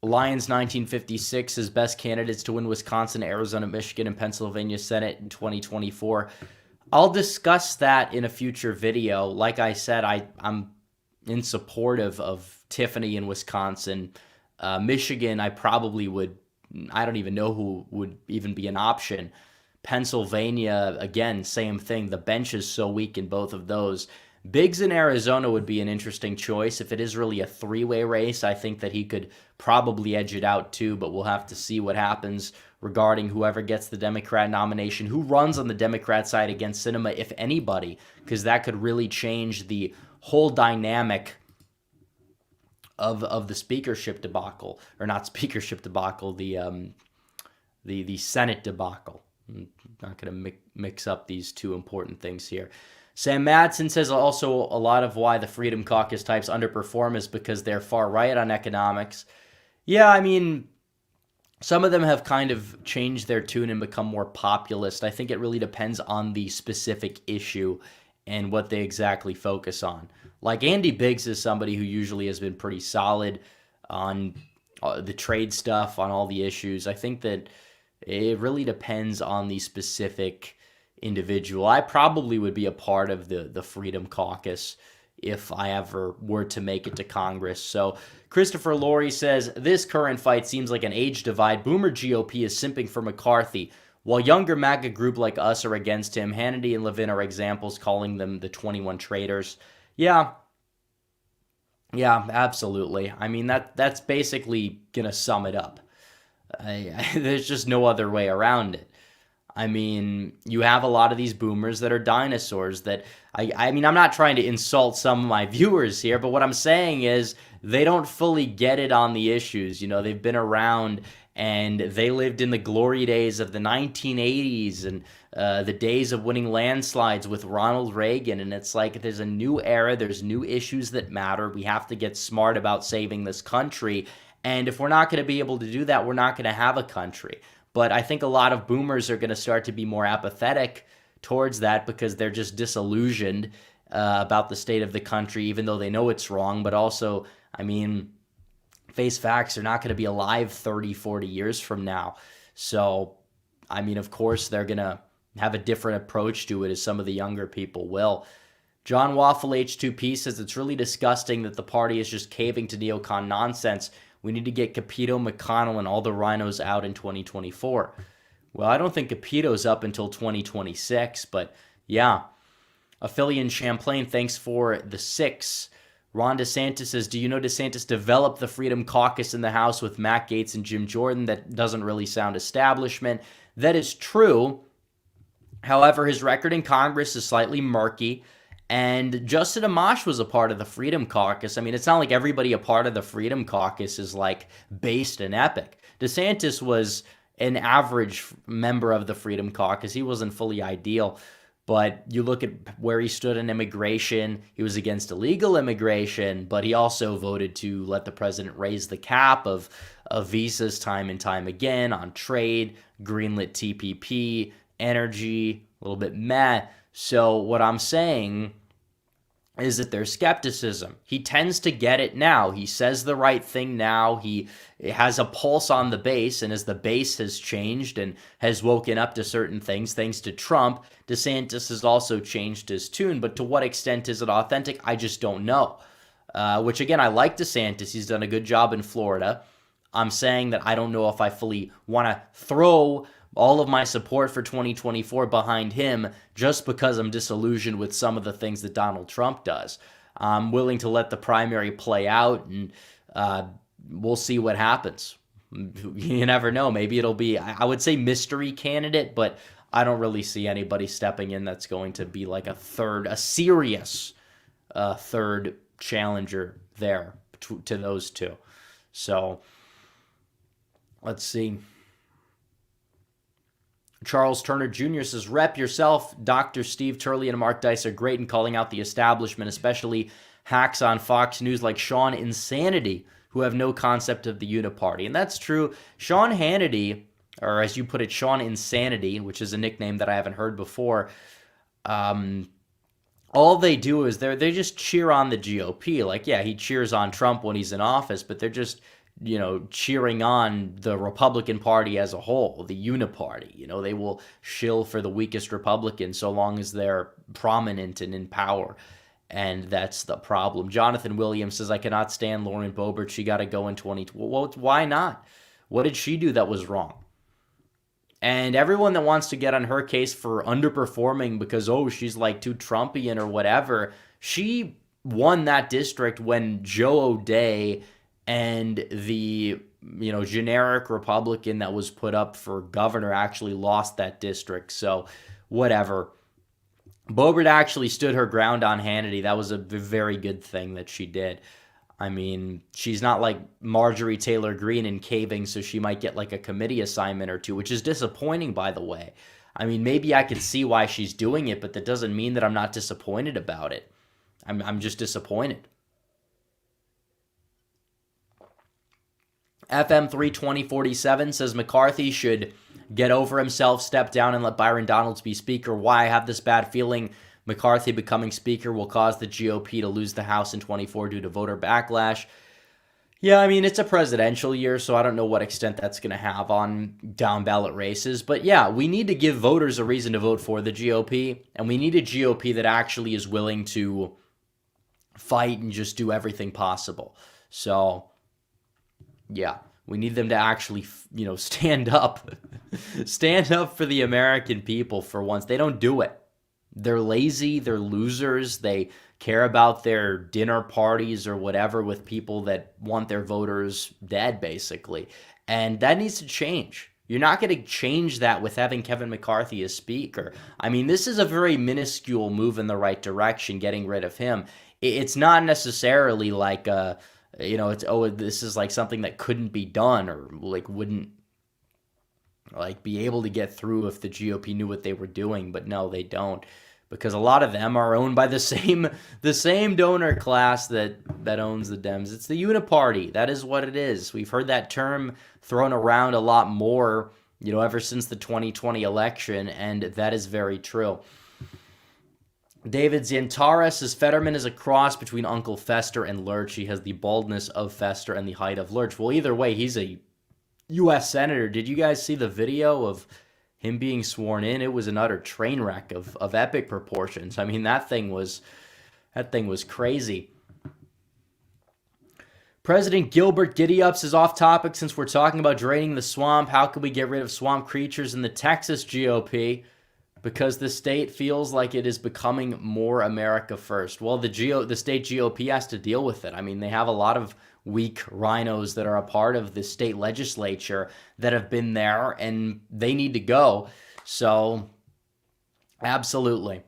Lions 1956 is best candidates to win Wisconsin, Arizona, Michigan, and Pennsylvania Senate in 2024. I'll discuss that in a future video. Like I said, I'm in support of Tiffany in Wisconsin. Michigan, I don't even know who would even be an option. Pennsylvania, again, same thing. The bench is so weak in both of those. Biggs in Arizona would be an interesting choice. If it is really a three-way race, I think that he could probably edge it out too, but we'll have to see what happens regarding whoever gets the Democrat nomination, who runs on the Democrat side against Sinema, if anybody, because that could really change the whole dynamic of the speakership debacle, or not speakership debacle, the Senate debacle. I'm not going to mix up these two important things here. Sam Madsen says also a lot of why the Freedom Caucus types underperform is because they're far right on economics. Yeah, I mean, some of them have kind of changed their tune and become more populist. I think it really depends on the specific issue and what they exactly focus on. Like Andy Biggs is somebody who usually has been pretty solid on the trade stuff, on all the issues. I think that it really depends on the specific individual. I probably would be a part of the Freedom Caucus if I ever were to make it to Congress. So Christopher Laurie says, this current fight seems like an age divide. Boomer GOP is simping for McCarthy, while younger MAGA group like us are against him. Hannity and Levin are examples, calling them the 21 traitors. Yeah, absolutely. I mean, that's basically going to sum it up. There's just no other way around it. I mean, you have a lot of these boomers that are dinosaurs that, I mean, I'm not trying to insult some of my viewers here, but what I'm saying is they don't fully get it on the issues. You know, they've been around and they lived in the glory days of the 1980s and the days of winning landslides with Ronald Reagan. And it's like there's a new era. There's new issues that matter. We have to get smart about saving this country. And if we're not going to be able to do that, we're not going to have a country. But I think a lot of boomers are going to start to be more apathetic towards that because they're just disillusioned about the state of the country, even though they know it's wrong. But also, I mean, face facts, they're not going to be alive 30, 40 years from now. So, I mean, of course, they're going to have a different approach to it as some of the younger people will. John Waffle H2P says it's really disgusting that the party is just caving to neocon nonsense. We need to get Capito, McConnell, and all the rhinos out in 2024. Well, I don't think Capito's up until 2026, but yeah. Affiliate in Champlain, thanks for the 6. Ron DeSantis says, do you know DeSantis developed the Freedom Caucus in the House with Matt Gaetz and Jim Jordan? That doesn't really sound establishment. That is true. However, his record in Congress is slightly murky. And Justin Amash was a part of the Freedom Caucus. I mean, it's not like everybody a part of the Freedom Caucus is like based in epic. DeSantis was an average member of the Freedom Caucus. He wasn't fully ideal. But you look at where he stood in immigration, he was against illegal immigration, but he also voted to let the president raise the cap of visas time and time again on trade, greenlit TPP, energy, a little bit meh. So what I'm saying is that there's skepticism. He tends to get it now. He says the right thing now. He has a pulse on the base, and as the base has changed and has woken up to certain things, thanks to Trump, DeSantis has also changed his tune. But to what extent is it authentic? I just don't know. Which, again, I like DeSantis. He's done a good job in Florida. I'm saying that I don't know if I fully want to throw all of my support for 2024 behind him just because I'm disillusioned with some of the things that Donald Trump does. I'm willing to let the primary play out, and we'll see what happens. You never know. Maybe it'll be, I would say, mystery candidate, but I don't really see anybody stepping in that's going to be like a serious third challenger there to those two. So let's see. Charles Turner Jr. says, rep yourself. Dr. Steve Turley and Mark Dice are great in calling out the establishment, especially hacks on Fox News like Sean Insanity, who have no concept of the uniparty. And that's true. Sean Hannity, or as you put it, Sean Insanity, which is a nickname that I haven't heard before, all they do is they just cheer on the GOP. Like, yeah, he cheers on Trump when he's in office, but they're just cheering on the Republican Party as a whole, the uniparty. They will shill for the weakest Republican so long as they're prominent and in power. And that's the problem. Jonathan Williams says, I cannot stand Lauren Boebert. She got to go in 2020. Well, why not? What did she do that was wrong? And everyone that wants to get on her case for underperforming because, she's like too Trumpian or whatever, she won that district when Joe O'Dea and the generic Republican that was put up for governor actually lost that district. So whatever. Boebert actually stood her ground on Hannity. That was a very good thing that she did. I mean, she's not like Marjorie Taylor Greene in caving, so she might get like a committee assignment or two, which is disappointing, by the way. I mean, maybe I could see why she's doing it, but that doesn't mean that I'm not disappointed about it. I'm just disappointed. FM32047 says McCarthy should get over himself, step down, and let Byron Donalds be Speaker. Why I have this bad feeling McCarthy becoming Speaker will cause the GOP to lose the House in 24 due to voter backlash. Yeah, I mean, it's a presidential year, so I don't know what extent that's going to have on down-ballot races. But yeah, we need to give voters a reason to vote for the GOP, and we need a GOP that actually is willing to fight and just do everything possible. So yeah, we need them to actually, stand up. Stand up for the American people for once. They don't do it. They're lazy. They're losers. They care about their dinner parties or whatever with people that want their voters dead, basically. And that needs to change. You're not going to change that with having Kevin McCarthy as Speaker. I mean, this is a very minuscule move in the right direction, getting rid of him. It's not necessarily like this is like something that couldn't be done or like wouldn't like be able to get through if the GOP knew what they were doing, but no, they don't, because a lot of them are owned by the same donor class that owns the Dems. It's the uniparty. That is what it is. We've heard that term thrown around a lot more, ever since the 2020 election, and that is very true. David Zantara says Fetterman is a cross between Uncle Fester and Lurch. He has the baldness of Fester and the height of Lurch. Well, either way, he's a U.S. Senator. Did you guys see the video of him being sworn in? It was an utter train wreck of epic proportions. I mean, that thing was crazy. President Gilbert Giddy-Ups is off topic since we're talking about draining the swamp. How can we get rid of swamp creatures in the Texas GOP? Because the state feels like it is becoming more America first. Well, the state GOP has to deal with it. I mean, they have a lot of weak rhinos that are a part of the state legislature that have been there, and they need to go. So, absolutely.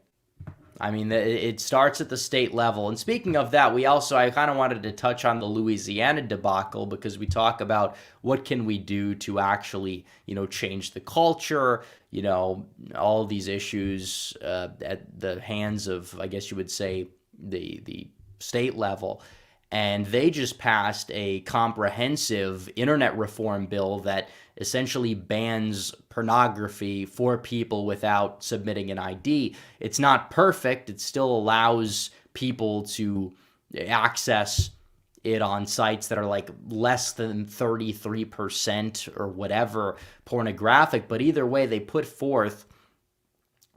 I mean, it starts at the state level. And speaking of that, I kind of wanted to touch on the Louisiana debacle, because we talk about what can we do to actually, change the culture, all these issues at the hands of, I guess you would say, the state level. And they just passed a comprehensive internet reform bill that essentially bans pornography for people without submitting an ID. It's not perfect. It still allows people to access it on sites that are like less than 33% or whatever pornographic. But either way, they put forth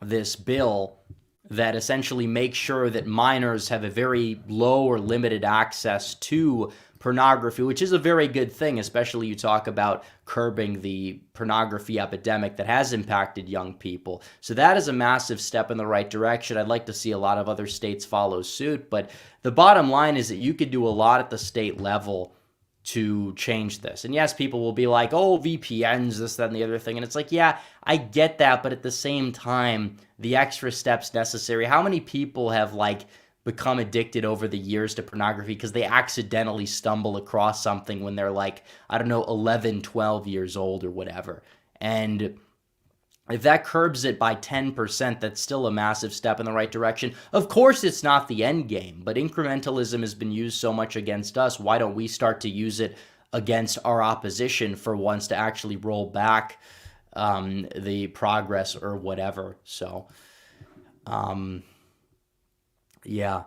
this bill that essentially makes sure that minors have a very low or limited access to pornography, which is a very good thing, especially you talk about curbing the pornography epidemic that has impacted young people. So that is a massive step in the right direction. I'd like to see a lot of other states follow suit, but the bottom line is that you could do a lot at the state level to change this. And yes, people will be like, oh, VPNs, this, that, and the other thing. And it's like, yeah, I get that. But at the same time, the extra steps necessary. How many people have become addicted over the years to pornography because they accidentally stumble across something when they're 11, 12 years old or whatever. And if that curbs it by 10%, that's still a massive step in the right direction. Of course, it's not the end game, but incrementalism has been used so much against us. Why don't we start to use it against our opposition for once, to actually roll back the progress or whatever? So, yeah.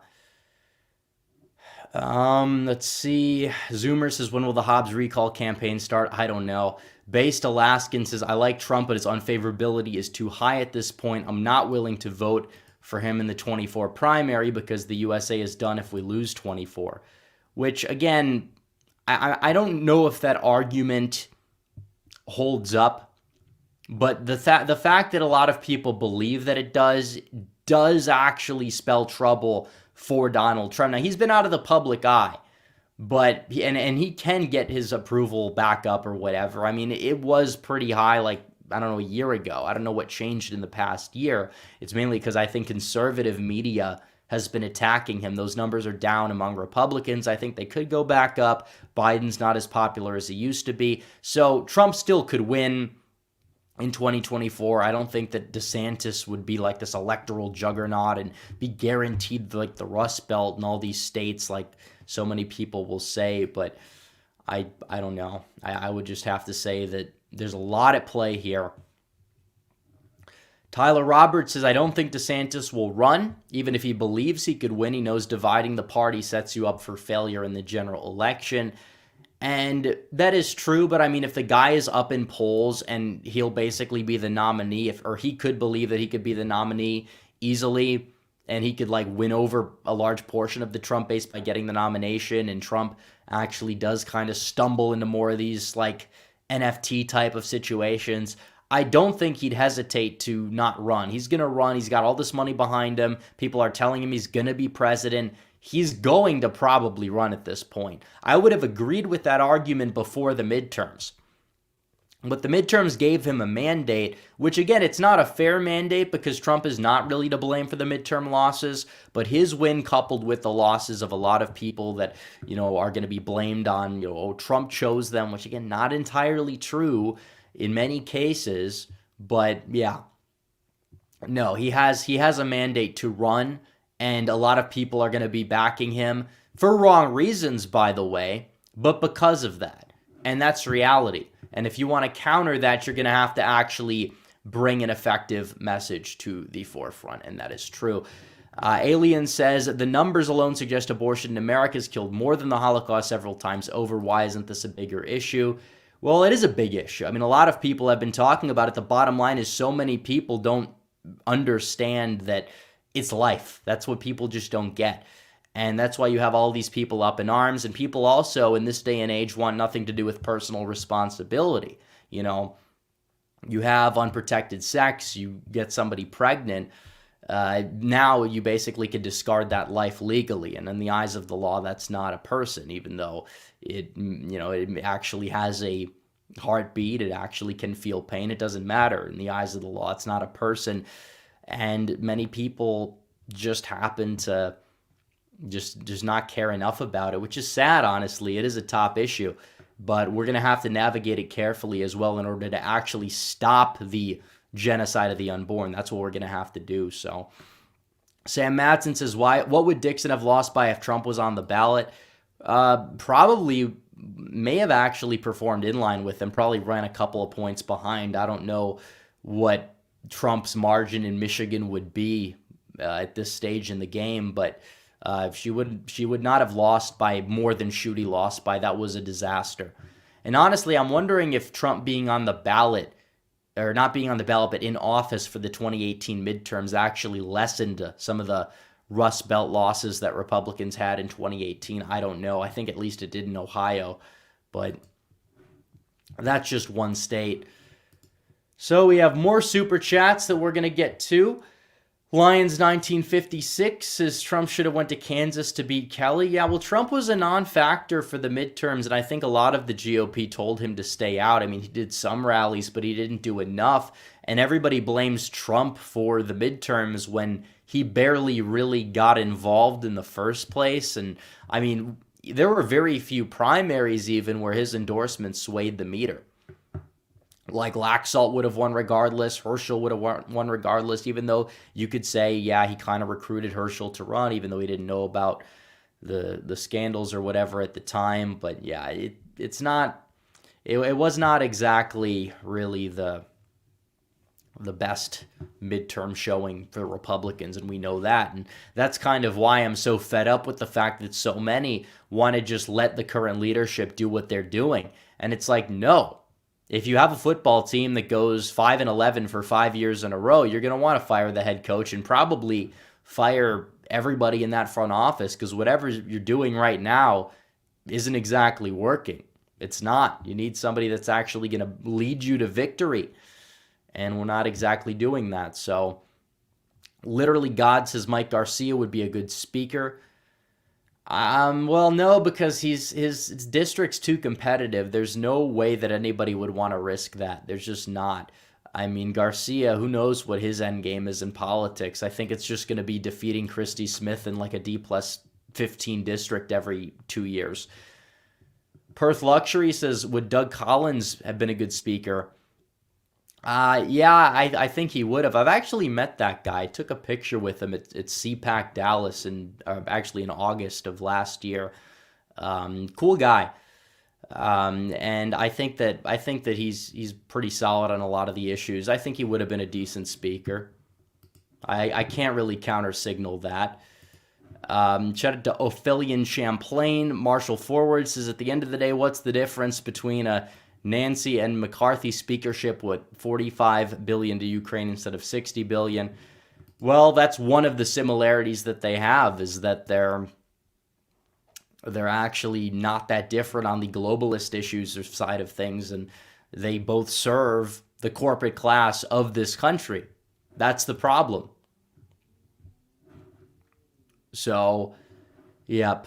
Let's see. Zoomer says, when will the Hobbs recall campaign start? I don't know. Based Alaskan says, I like Trump, but his unfavorability is too high at this point. I'm not willing to vote for him in the 24 primary because the USA is done if we lose 24. Which, again, I don't know if that argument holds up. But the fact that a lot of people believe that it does actually spell trouble for Donald Trump. Now, he's been out of the public eye, but he can get his approval back up or whatever. I mean, it was pretty high, I don't know, a year ago. I don't know what changed in the past year. It's mainly because I think conservative media has been attacking him. Those numbers are down among Republicans. I think they could go back up. Biden's not as popular as he used to be. So Trump still could win in 2024. I don't think that DeSantis would be like this electoral juggernaut and be guaranteed the Rust Belt and all these states like so many people will say, but I don't know. I would just have to say that there's a lot at play here. Tyler Roberts says, I don't think DeSantis will run. Even if he believes he could win, he knows dividing the party sets you up for failure in the general election. And that is true, but I mean, if the guy is up in polls and he'll basically be the nominee, or he could believe that he could be the nominee easily, and he could win over a large portion of the Trump base by getting the nomination, and Trump actually does kind of stumble into more of these NFT type of situations, I don't think he'd hesitate to not run. He's going to run. He's got all this money behind him. People are telling him he's going to be president. He's going to probably run at this point. I would have agreed with that argument before the midterms. But the midterms gave him a mandate, which again, it's not a fair mandate because Trump is not really to blame for the midterm losses, but his win coupled with the losses of a lot of people that, are going to be blamed on, Trump chose them, which again, not entirely true in many cases, but yeah. No, he has a mandate to run. And a lot of people are going to be backing him for wrong reasons, by the way, but because of that. And that's reality. And if you want to counter that, you're going to have to actually bring an effective message to the forefront. And that is true. Alien says, the numbers alone suggest abortion in America has killed more than the Holocaust several times over. Why isn't this a bigger issue? Well, it is a big issue. I mean, a lot of people have been talking about it. The bottom line is so many people don't understand that it's life. That's what people just don't get. And that's why you have all these people up in arms. And people also, in this day and age, want nothing to do with personal responsibility. You know, you have unprotected sex, you get somebody pregnant. Now you basically could discard that life legally, and in the eyes of the law, that's not a person, even though it actually has a heartbeat, it actually can feel pain. It doesn't matter in the eyes of the law. It's not a person, and many people just happen to just not care enough about it, which is sad. Honestly, it is a top issue, but we're gonna have to navigate it carefully as well in order to actually stop the genocide of the unborn. That's what we're going to have to do. So Sam Madsen says, what would Dixon have lost by if Trump was on the ballot? Probably may have actually performed in line with him, probably ran a couple of points behind. I don't know what Trump's margin in Michigan would be at this stage in the game, but she would not have lost by more than Schuette lost by. That was a disaster. And honestly, I'm wondering if Trump being on the ballot, or not being on the ballot, but in office for the 2018 midterms actually lessened some of the Rust Belt losses that Republicans had in 2018. I don't know. I think at least it did in Ohio, but that's just one state. So we have more super chats that we're going to get to. Lions 1956 says Trump should have went to Kansas to beat Kelly. Yeah, well, Trump was a non-factor for the midterms, and I think a lot of the GOP told him to stay out. I mean, he did some rallies, but he didn't do enough, and everybody blames Trump for the midterms when he barely really got involved in the first place. And, I mean, there were very few primaries even where his endorsements swayed the meter. Like Laxalt would have won regardless. Herschel would have won regardless, even though you could say, yeah, he kind of recruited Herschel to run, even though he didn't know about the scandals or whatever at the time. But yeah, it was not exactly really the best midterm showing for Republicans, and we know that. And that's kind of why I'm so fed up with the fact that so many want to just let the current leadership do what they're doing. And it's like, no. If you have a football team that goes 5-11 for 5 years in a row, you're going to want to fire the head coach and probably fire everybody in that front office, because whatever you're doing right now isn't exactly working. It's not. You need somebody that's actually going to lead you to victory, and we're not exactly doing that. So literally God says Mike Garcia would be a good speaker. Well, no, because his district's too competitive. There's no way that anybody would want to risk that. There's just not. I mean, Garcia, who knows what his end game is in politics? I think it's just going to be defeating Christy Smith in like a D+15 district every 2 years. Perth Luxury says, would Doug Collins have been a good speaker? Yeah, I think he would have. I've actually met that guy. I took a picture with him at CPAC Dallas actually in August of last year. Cool guy. And I think that he's pretty solid on a lot of the issues. I think he would have been a decent speaker. I can't really counter signal that. Shout out to Ophelian Champlain. Marshall Forward says, at the end of the day, what's the difference between a Nancy and McCarthy speakership, what, $45 billion to Ukraine instead of $60 billion? Well, that's one of the similarities that they have, is that they're actually not that different on the globalist issues side of things, and they both serve the corporate class of this country. That's the problem. So, yep.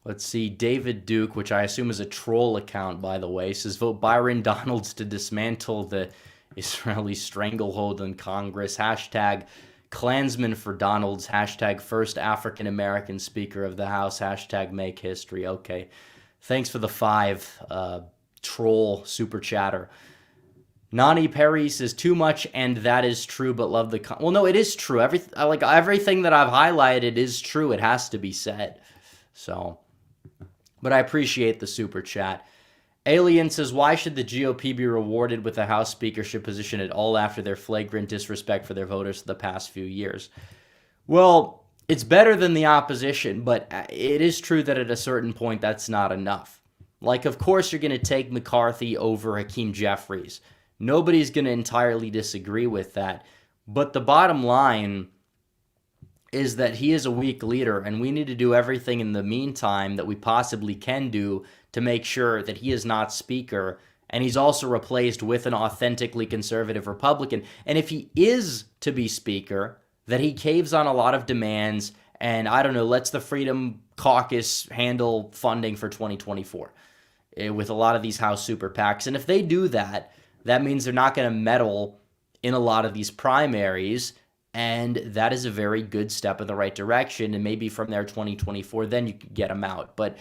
Let's see, David Duke, which I assume is a troll account, by the way, says, vote Byron Donalds to dismantle the Israeli stranglehold in Congress. Hashtag Klansman for Donalds. Hashtag first African-American Speaker of the House. Hashtag make history. Okay. Thanks for the 5 troll super chatter. Nani Perry says, too much, and that is true, but love the... Well, no, it is true. Everything that I've highlighted is true. It has to be said. So... But I appreciate the super chat. Alien says, why should the GOP be rewarded with a House speakership position at all after their flagrant disrespect for their voters for the past few years? Well, it's better than the opposition, but it is true that at a certain point that's not enough. Like, of course, you're going to take McCarthy over Hakeem Jeffries. Nobody's going to entirely disagree with that. But the bottom line is that he is a weak leader, and we need to do everything in the meantime that we possibly can do to make sure that he is not Speaker, and he's also replaced with an authentically conservative Republican. And if he is to be Speaker, that he caves on a lot of demands and, I don't know, lets the Freedom Caucus handle funding for 2024 with a lot of these House super PACs. And if they do that, that means they're not going to meddle in a lot of these primaries, and that is a very good step in the right direction. And maybe from there, 2024, then you can get them out. But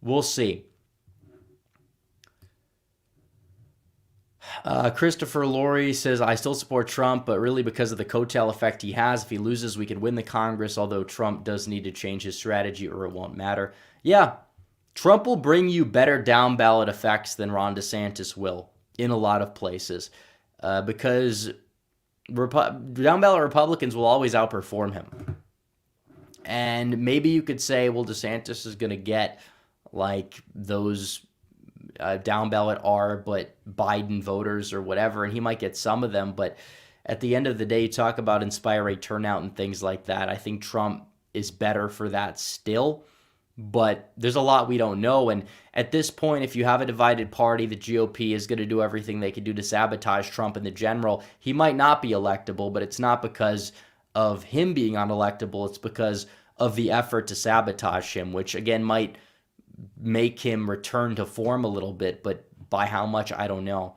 we'll see. Christopher Laurie says, I still support Trump, but really because of the coattail effect he has. If he loses, we could win the Congress, although Trump does need to change his strategy or it won't matter. Yeah, Trump will bring you better down ballot effects than Ron DeSantis will in a lot of places because down ballot Republicans will always outperform him. And maybe you could say, well, DeSantis is going to get like those down ballot but Biden voters or whatever, and he might get some of them. But at the end of the day, talk about inspire rate turnout and things like that. I think Trump is better for that still, but there's a lot we don't know. And at this point, if you have a divided party, the GOP is going to do everything they can do to sabotage Trump in the general. He might not be electable, but it's not because of him being unelectable. It's because of the effort to sabotage him, which again might make him return to form a little bit, but by how much, I don't know.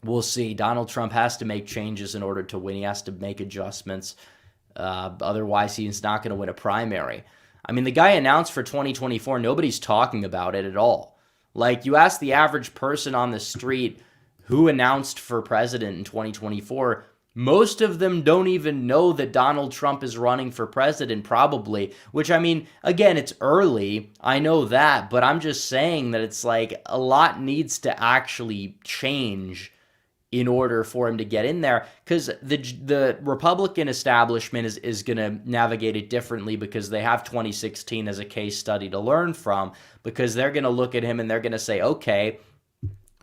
We'll see. Donald Trump has to make changes in order to win. He has to make adjustments. Otherwise, he's not going to win a primary. I mean, the guy announced for 2024. Nobody's talking about it at all. Like, you ask the average person on the street who announced for president in 2024, most of them don't even know that Donald Trump is running for president, probably. Which, I mean, again, it's early. I know that. But I'm just saying that it's like a lot needs to actually change in order for him to get in there, because the Republican establishment is going to navigate it differently because they have 2016 as a case study to learn from, because they're going to look at him and they're going to say, okay,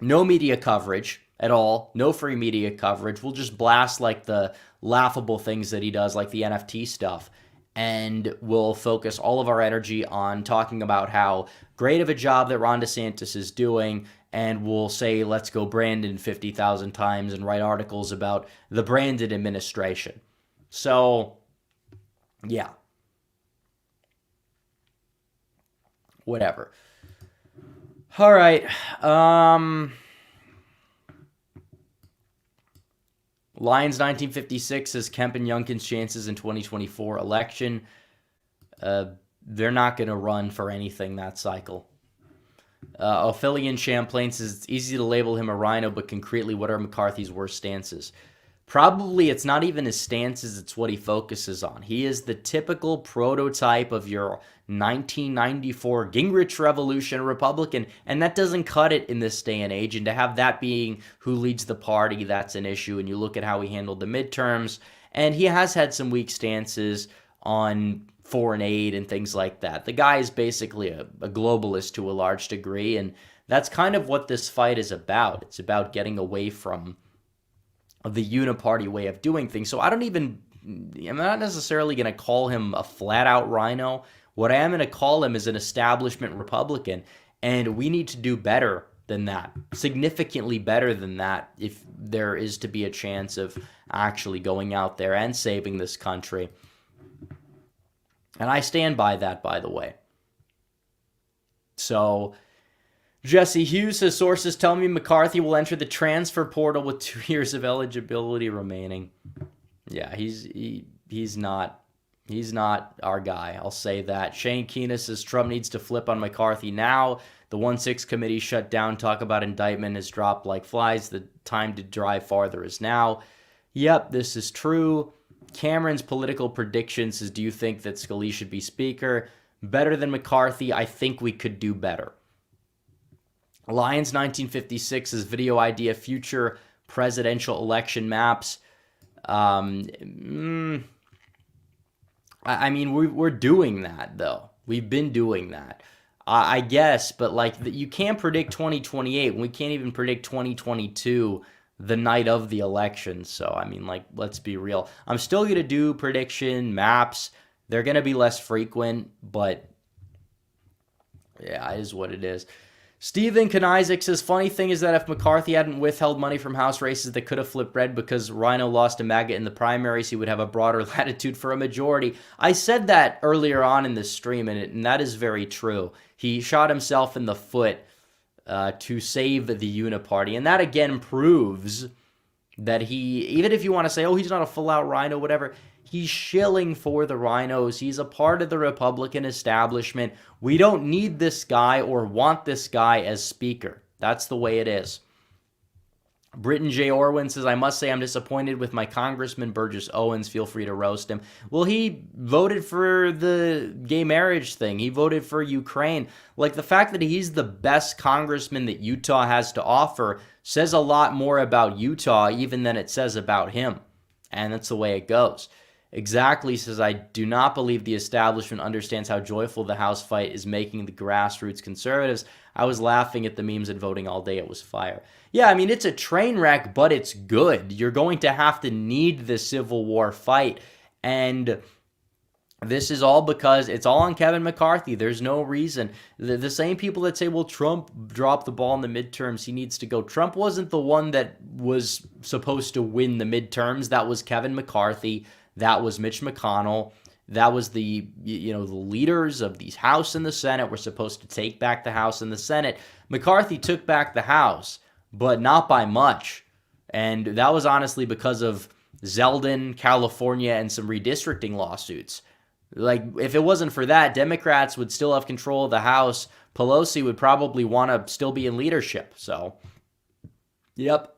no media coverage at all, no free media coverage. We'll just blast like the laughable things that he does, like the NFT stuff, and we'll focus all of our energy on talking about how great of a job that Ron DeSantis is doing, and we'll say, let's go Brandon 50,000 times and write articles about the Brandon administration. So, yeah. Whatever. All right. Lions 1956 says Kemp and Youngkin's chances in 2024 election. They're not going to run for anything that cycle. Ophelia Champlain says it's easy to label him a rhino, but concretely, what are McCarthy's worst stances? Probably it's not even his stances, it's what he focuses on. He is the typical prototype of your 1994 Gingrich Revolution Republican, and that doesn't cut it in this day and age. And to have that being who leads the party, that's an issue. And you look at how he handled the midterms, and he has had some weak stances on foreign aid and things like that. The guy is basically a globalist to a large degree, and that's kind of what this fight is about. It's about getting away from the uniparty way of doing things. So I'm not necessarily going to call him a flat-out rhino. What I am going to call him is an establishment Republican, and we need to do better than that, significantly better than that, if there is to be a chance of actually going out there and saving this country. And I stand by that, by the way. So, Jesse Hughes says, sources tell me McCarthy will enter the transfer portal with 2 years of eligibility remaining. Yeah, he's not our guy. I'll say that. Shane Keenan says Trump needs to flip on McCarthy now. The 1-6 committee shut down. Talk about indictment has dropped like flies. The time to drive farther is now. Yep, this is true. Cameron's political prediction says, do you think that Scalise should be speaker? Better than McCarthy? I think we could do better. Lions 1956 is video idea future presidential election maps. I mean, we're doing that, though. We've been doing that. I guess, but like you can't predict 2028. We can't even predict 2022 the night of the election. So, I mean, like, let's be real. I'm still going to do prediction maps. They're going to be less frequent, but yeah, it is what it is. Stephen Kanizik says, funny thing is that if McCarthy hadn't withheld money from House races that could have flipped red because Rhino lost to MAGA in the primaries, he would have a broader latitude for a majority. I said that earlier on in this stream, and that is very true. He shot himself in the foot to save the Uniparty, and that again proves that he, even if you want to say, oh, he's not a full-out Rhino, whatever, he's shilling for the Rhinos. He's a part of the Republican establishment. We don't need this guy or want this guy as Speaker. That's the way it is. Britton J. Orwin says, I must say I'm disappointed with my Congressman Burgess Owens. Feel free to roast him. Well, he voted for the gay marriage thing. He voted for Ukraine. Like, the fact that he's the best congressman that Utah has to offer says a lot more about Utah even than it says about him. And that's the way it goes. Exactly says, I do not believe the establishment understands how joyful the House fight is making the grassroots conservatives. I was laughing at the memes and voting all day. It was fire. Yeah, I mean, it's a train wreck, but it's good. You're going to have to need the Civil War fight. And this is all because it's all on Kevin McCarthy. There's no reason. The same people that say, well, Trump dropped the ball in the midterms, he needs to go. Trump wasn't the one that was supposed to win the midterms. That was Kevin McCarthy. That was Mitch McConnell. That was the leaders of these House and the Senate were supposed to take back the House and the Senate. McCarthy took back the House, but not by much. And that was honestly because of Zeldin, California, and some redistricting lawsuits. Like, if it wasn't for that, Democrats would still have control of the House. Pelosi would probably want to still be in leadership. So, yep.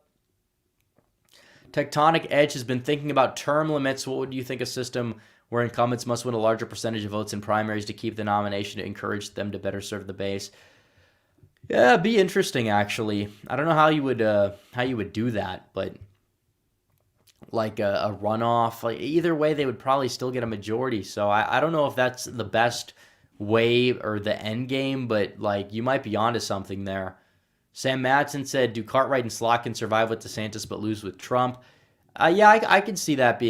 Tectonic Edge has been thinking about term limits. What would you think a system where incumbents must win a larger percentage of votes in primaries to keep the nomination to encourage them to better serve the base? Yeah, it'd be interesting, actually. I don't know how you would do that, but like a runoff, like either way, they would probably still get a majority. So I don't know if that's the best way or the end game, but like you might be onto something there. Sam Madsen said, do Cartwright and Slotkin survive with DeSantis but lose with Trump? Yeah, I can see that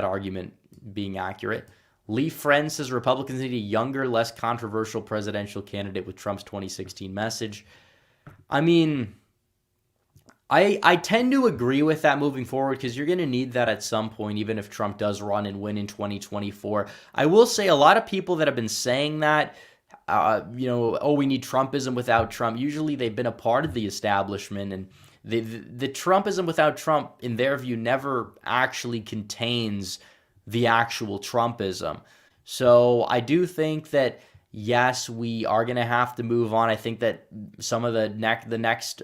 argument being accurate. Lee Friend says Republicans need a younger, less controversial presidential candidate with Trump's 2016 message. I mean, I tend to agree with that moving forward because you're going to need that at some point, even if Trump does run and win in 2024. I will say a lot of people that have been saying that, we need Trumpism without Trump. Usually they've been a part of the establishment, and the Trumpism without Trump, in their view, never actually contains the actual Trumpism. So I do think that, yes, we are going to have to move on. I think that some of the next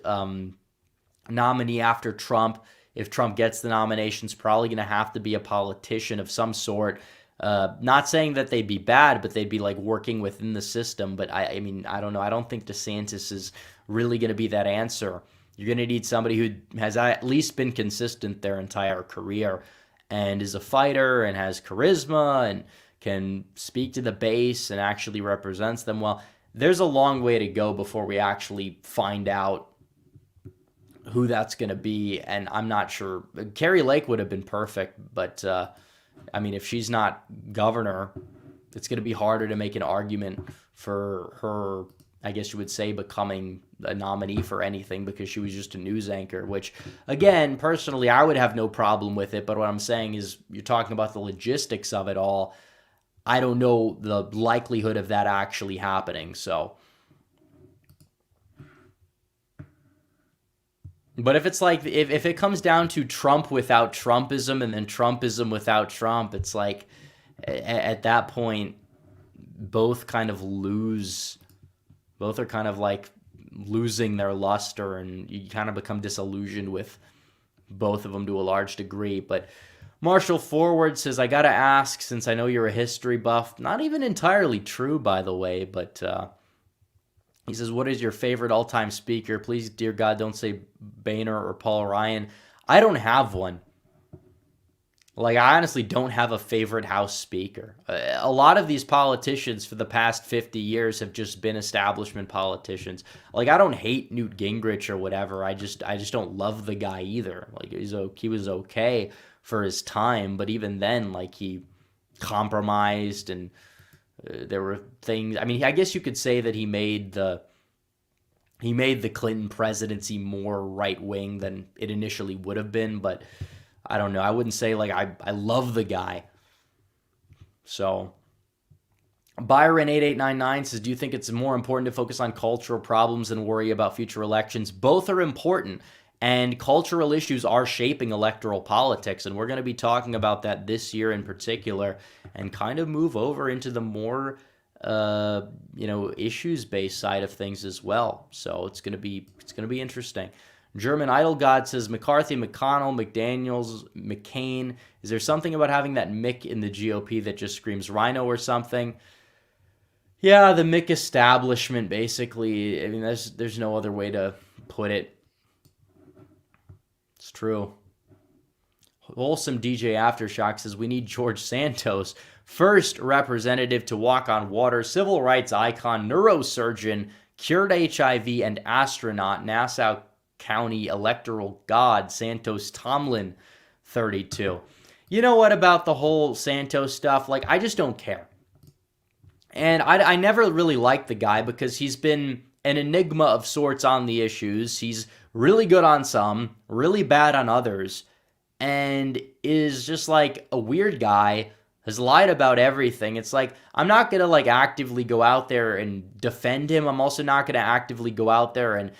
nominee after Trump, if Trump gets the nomination, is probably going to have to be a politician of some sort. Not saying that they'd be bad, but they'd be like working within the system. But I mean, I don't know. I don't think DeSantis is really going to be that answer. You're going to need somebody who has at least been consistent their entire career and is a fighter and has charisma and can speak to the base and actually represents them well. There's a long way to go before we actually find out who that's going to be. And I'm not sure. Carrie Lake would have been perfect, but I mean, if she's not governor, it's going to be harder to make an argument for her, I guess you would say, becoming a nominee for anything because she was just a news anchor, which, again, personally, I would have no problem with it. But what I'm saying is you're talking about the logistics of it all. I don't know the likelihood of that actually happening. So, but if it's like, if it comes down to Trump without Trumpism and then Trumpism without Trump, it's like at that point, both kind of lose, both are kind of like losing their luster, and you kind of become disillusioned with both of them to a large degree. But Marshall Forward says, I got to ask, since I know you're a history buff, not even entirely true, by the way, but he says, what is your favorite all-time speaker? Please, dear God, don't say Boehner or Paul Ryan. I don't have one. Like, I honestly don't have a favorite House Speaker. A lot of these politicians for the past 50 years have just been establishment politicians. Like, I don't hate Newt Gingrich or whatever. I just don't love the guy either. Like, he was okay for his time, but even then, like, he compromised, and there were things. I mean, I guess you could say that he made the Clinton presidency more right wing than it initially would have been, but I don't know. I wouldn't say like I love the guy. So Byron8899 says, do you think it's more important to focus on cultural problems than worry about future elections? Both are important, and cultural issues are shaping electoral politics, and we're going to be talking about that this year in particular, and kind of move over into the more issues-based side of things as well. So it's going to be interesting. German Idol God says, McCarthy, McConnell, McDaniels, McCain. Is there something about having that Mick in the GOP that just screams rhino or something? Yeah, the Mick establishment, basically. I mean, there's no other way to put it. It's true. Wholesome DJ Aftershock says, we need George Santos, first representative to walk on water, civil rights icon, neurosurgeon, cured HIV, and astronaut, Nassau County electoral god, Santos Tomlin, 32. You know what about the whole Santos stuff? Like, I just don't care. And I never really liked the guy because he's been an enigma of sorts on the issues. He's really good on some, really bad on others, and is just like a weird guy, has lied about everything. It's like, I'm not going to like actively go out there and defend him. I'm also not going to actively go out there and,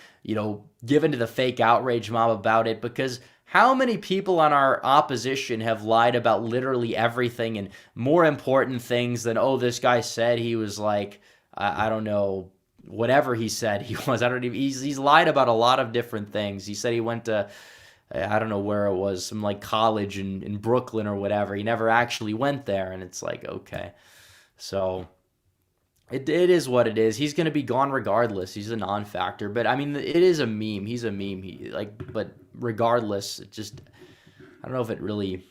give into the fake outrage mob about it, because how many people on our opposition have lied about literally everything and more important things than, oh, this guy said he was like, I don't know, whatever he said he was. I don't even, he's lied about a lot of different things. He said he went to, I don't know where it was, some like college in Brooklyn or whatever. He never actually went there, and it's like, okay. So it is what it is. He's going to be gone regardless. He's a non-factor. But, I mean, it is a meme. He's a meme. But regardless, it just, I don't know if it really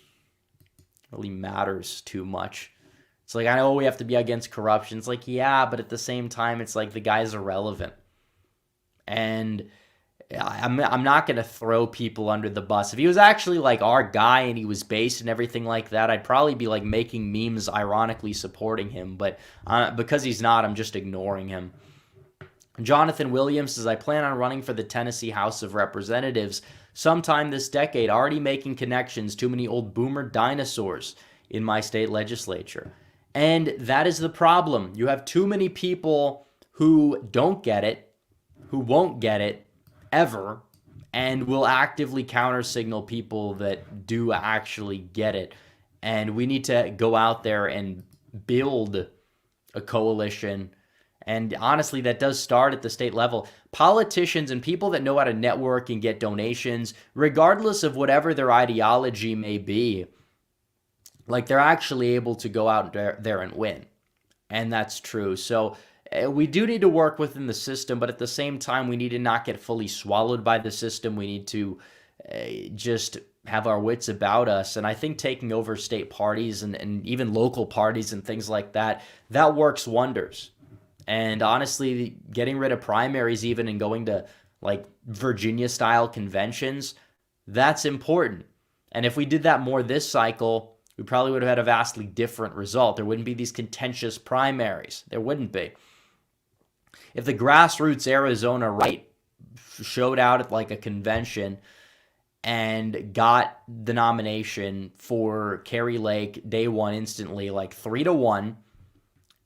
matters too much. It's like, I know we have to be against corruption. It's like, yeah, but at the same time, it's like the guy's irrelevant. And I'm not going to throw people under the bus. If he was actually like our guy and he was based and everything like that, I'd probably be like making memes ironically supporting him. But because he's not, I'm just ignoring him. Jonathan Williams says, I plan on running for the Tennessee House of Representatives sometime this decade, already making connections. Too many old boomer dinosaurs in my state legislature. And that is the problem. You have too many people who don't get it, who won't get it, ever, and will actively counter-signal people that do actually get it. And we need to go out there and build a coalition. And honestly, that does start at the state level. Politicians and people that know how to network and get donations, regardless of whatever their ideology may be, like, they're actually able to go out there and win. And that's true. So we do need to work within the system, but at the same time, we need to not get fully swallowed by the system. We need to just have our wits about us. And I think taking over state parties and even local parties and things like that, that works wonders. And honestly, getting rid of primaries even and going to like Virginia-style conventions, that's important. And if we did that more this cycle, we probably would have had a vastly different result. There wouldn't be these contentious primaries. There wouldn't be. If the grassroots Arizona right showed out at like a convention and got the nomination for Kari Lake day one instantly, like 3-1,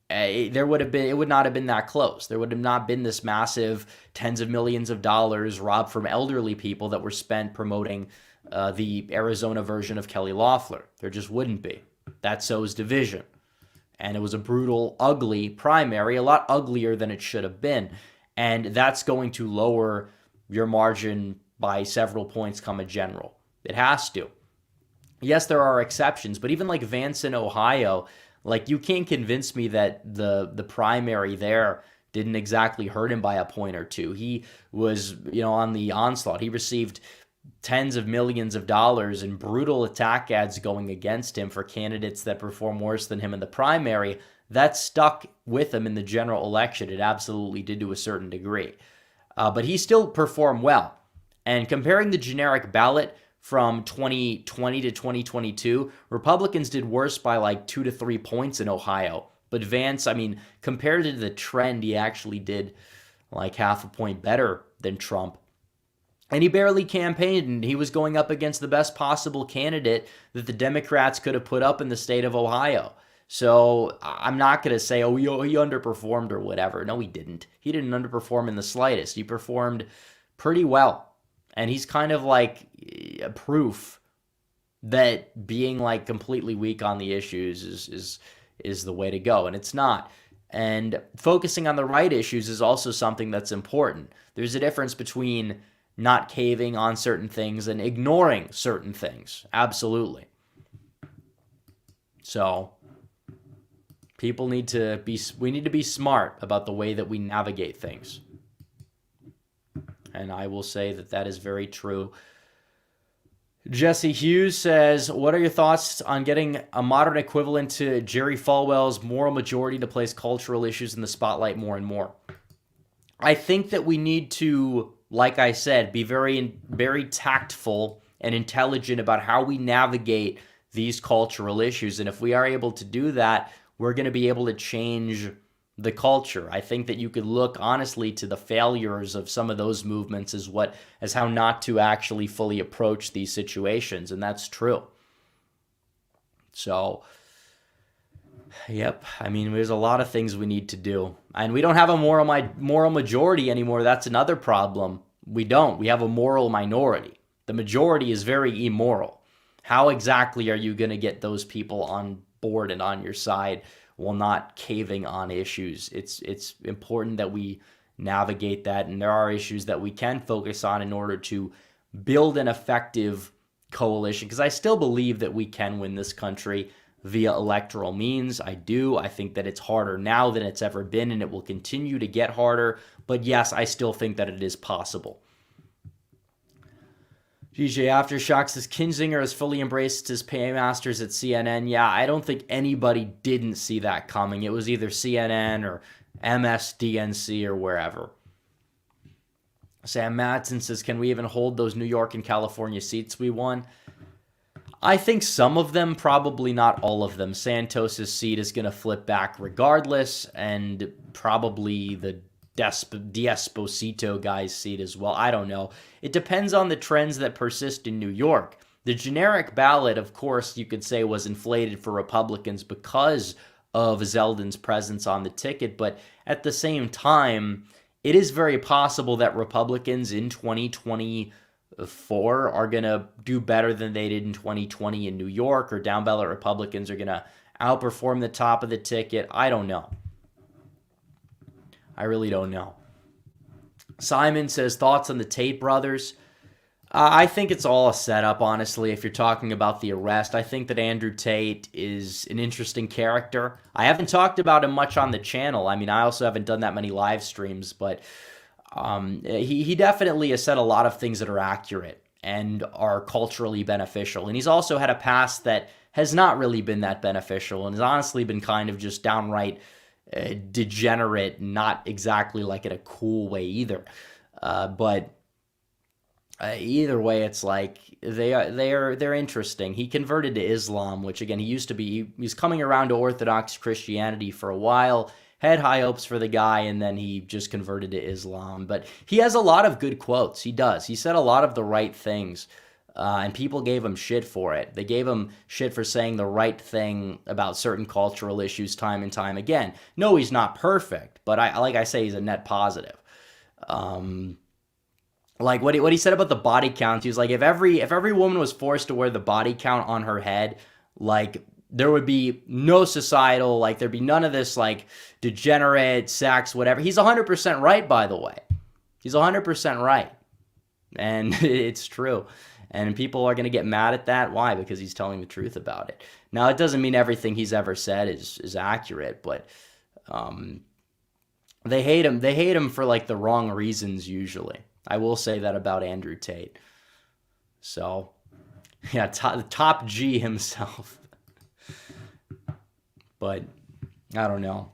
it would not have been that close. There would have not been this massive tens of millions of dollars robbed from elderly people that were spent promoting the Arizona version of Kelly Loeffler. There just wouldn't be. That sows division. And it was a brutal, ugly primary, a lot uglier than it should have been. And that's going to lower your margin by several points come a general. It has to. Yes, there are exceptions, but even like Vance in Ohio, like, you can't convince me that the primary there didn't exactly hurt him by a point or two. He was, on the onslaught. He received tens of millions of dollars in brutal attack ads going against him for candidates that perform worse than him in the primary, that stuck with him in the general election. It absolutely did to a certain degree. But he still performed well. And comparing the generic ballot from 2020 to 2022, Republicans did worse by like 2 to 3 points in Ohio. But Vance, I mean, compared to the trend, he actually did like half a point better than Trump. And he barely campaigned, and he was going up against the best possible candidate that the Democrats could have put up in the state of Ohio. So I'm not going to say, oh, he underperformed or whatever. No, he didn't. He didn't underperform in the slightest. He performed pretty well. And he's kind of like a proof that being like completely weak on the issues is the way to go. And it's not. And focusing on the right issues is also something that's important. There's a difference between not caving on certain things and ignoring certain things. Absolutely. So we need to be smart about the way that we navigate things. And I will say that is very true. Jesse Hughes says, what are your thoughts on getting a modern equivalent to Jerry Falwell's moral majority to place cultural issues in the spotlight more and more? I think that we need to, like I said, be very, very tactful and intelligent about how we navigate these cultural issues. And if we are able to do that, we're going to be able to change the culture. I think that you could look honestly to the failures of some of those movements as how not to actually fully approach these situations. And that's true. So, yep. I mean, there's a lot of things we need to do. And we don't have a moral majority anymore. That's another problem. We don't. We have a moral minority. The majority is very immoral. How exactly are you going to get those people on board and on your side while not caving on issues? It's important that we navigate that. And there are issues that we can focus on in order to build an effective coalition. Because I still believe that we can win this country via electoral means. I do. I think that it's harder now than it's ever been, and it will continue to get harder. But yes, I still think that it is possible. GJ Aftershock says, Kinzinger has fully embraced his paymasters at CNN. Yeah, I don't think anybody didn't see that coming. It was either CNN or MSDNC or wherever. Sam Madsen says, can we even hold those New York and California seats we won? I think some of them, probably not all of them. Santos's seat is going to flip back regardless, and probably the D'Esposito guy's seat as well. I don't know. It depends on the trends that persist in New York. The generic ballot, of course, you could say was inflated for Republicans because of Zeldin's presence on the ticket, but at the same time, it is very possible that Republicans in 2024 are going to do better than they did in 2020 in New York, or down ballot Republicans are going to outperform the top of the ticket. I don't know. I really don't know. Simon says, thoughts on the Tate brothers? I think it's all a setup, honestly, if you're talking about the arrest. I think that Andrew Tate is an interesting character. I haven't talked about him much on the channel. I mean, I also haven't done that many live streams, but he definitely has said a lot of things that are accurate and are culturally beneficial. And he's also had a past that has not really been that beneficial and has honestly been kind of just downright degenerate, not exactly like in a cool way either. But either way, it's like they're interesting. He converted to Islam, which again, he's coming around to Orthodox Christianity for a while. Had high hopes for the guy, and then he just converted to Islam. But he has a lot of good quotes. He does. He said a lot of the right things, and people gave him shit for it. They gave him shit for saying the right thing about certain cultural issues time and time again. No, he's not perfect, but like I say, he's a net positive. Like what he said about the body count, he was like, if every woman was forced to wear the body count on her head, like there would be no societal, like there'd be none of this like degenerate sex, whatever. He's 100% right, by the way. He's 100% right. And it's true. And people are going to get mad at that. Why? Because he's telling the truth about it. Now, it doesn't mean everything he's ever said is accurate, but they hate him. They hate him for like the wrong reasons usually. I will say that about Andrew Tate. So, yeah, top G himself. But I don't know.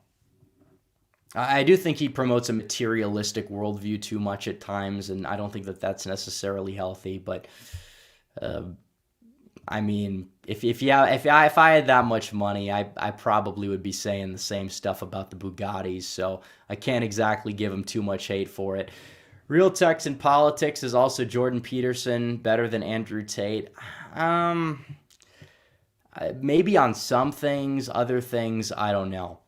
I do think he promotes a materialistic worldview too much at times, and I don't think that that's necessarily healthy. But uh, I mean, if I had that much money, I probably would be saying the same stuff about the Bugattis. So I can't exactly give him too much hate for it. Real Text in Politics is also Jordan Peterson better than Andrew Tate. Um, Maybe on some things, other things, I don't know.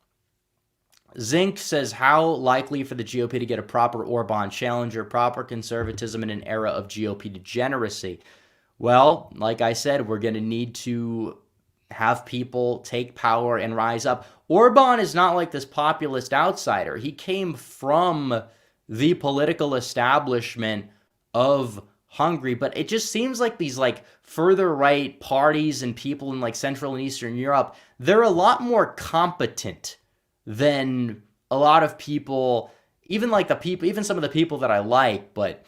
Zink says, how likely for the GOP to get a proper Orban challenger, proper conservatism in an era of GOP degeneracy? Well, like I said, we're going to need to have people take power and rise up. Orban is not like this populist outsider. He came from the political establishment of Hungary, but it just seems like these like further right parties and people in like Central and Eastern Europe, they're a lot more competent than a lot of people, even like the people, even some of the people that I like, but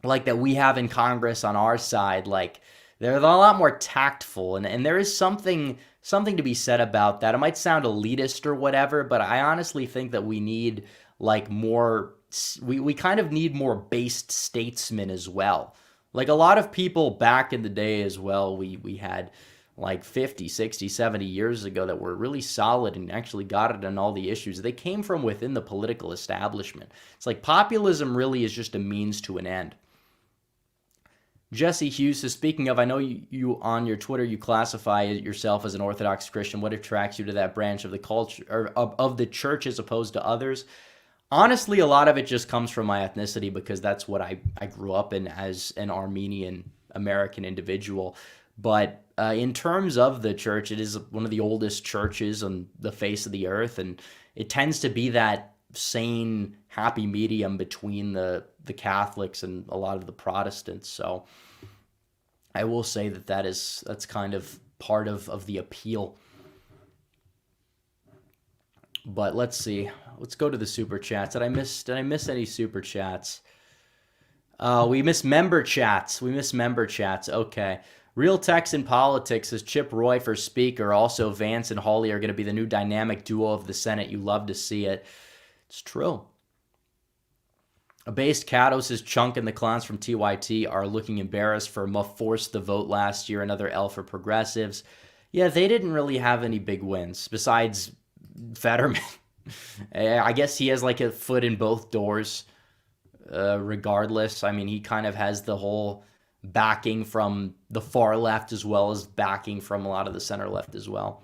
like that we have in Congress on our side, like they're a lot more tactful, and there is something to be said about that. It might sound elitist or whatever, but I honestly think that we need like more, we kind of need more based statesmen as well. Like a lot of people back in the day as well, we had like 50, 60, 70 years ago that were really solid and actually got it on all the issues. They came from within the political establishment. It's like populism really is just a means to an end. Jesse Hughes is, speaking of, I know you on your Twitter, you classify yourself as an Orthodox Christian. What attracts you to that branch of the culture, or of the church as opposed to others? Honestly, a lot of it just comes from my ethnicity, because that's what I grew up in as an Armenian American individual. But in terms of the church, it is one of the oldest churches on the face of the earth, and it tends to be that sane, happy medium between the Catholics and a lot of the Protestants. So I will say that's kind of part of the appeal. But let's see. Let's go to the super chats. Did I miss any super chats? We missed member chats. Okay. Real Text in Politics is Chip Roy for Speaker. Also, Vance and Hawley are going to be the new dynamic duo of the Senate. You love to see it. It's true. Abased Cato says Chunk and the clowns from TYT are looking embarrassed for forced the vote last year. Another L for progressives. Yeah, they didn't really have any big wins besides Fetterman. I guess he has like a foot in both doors. Regardless, I mean, he kind of has the whole backing from the far left as well as backing from a lot of the center left as well.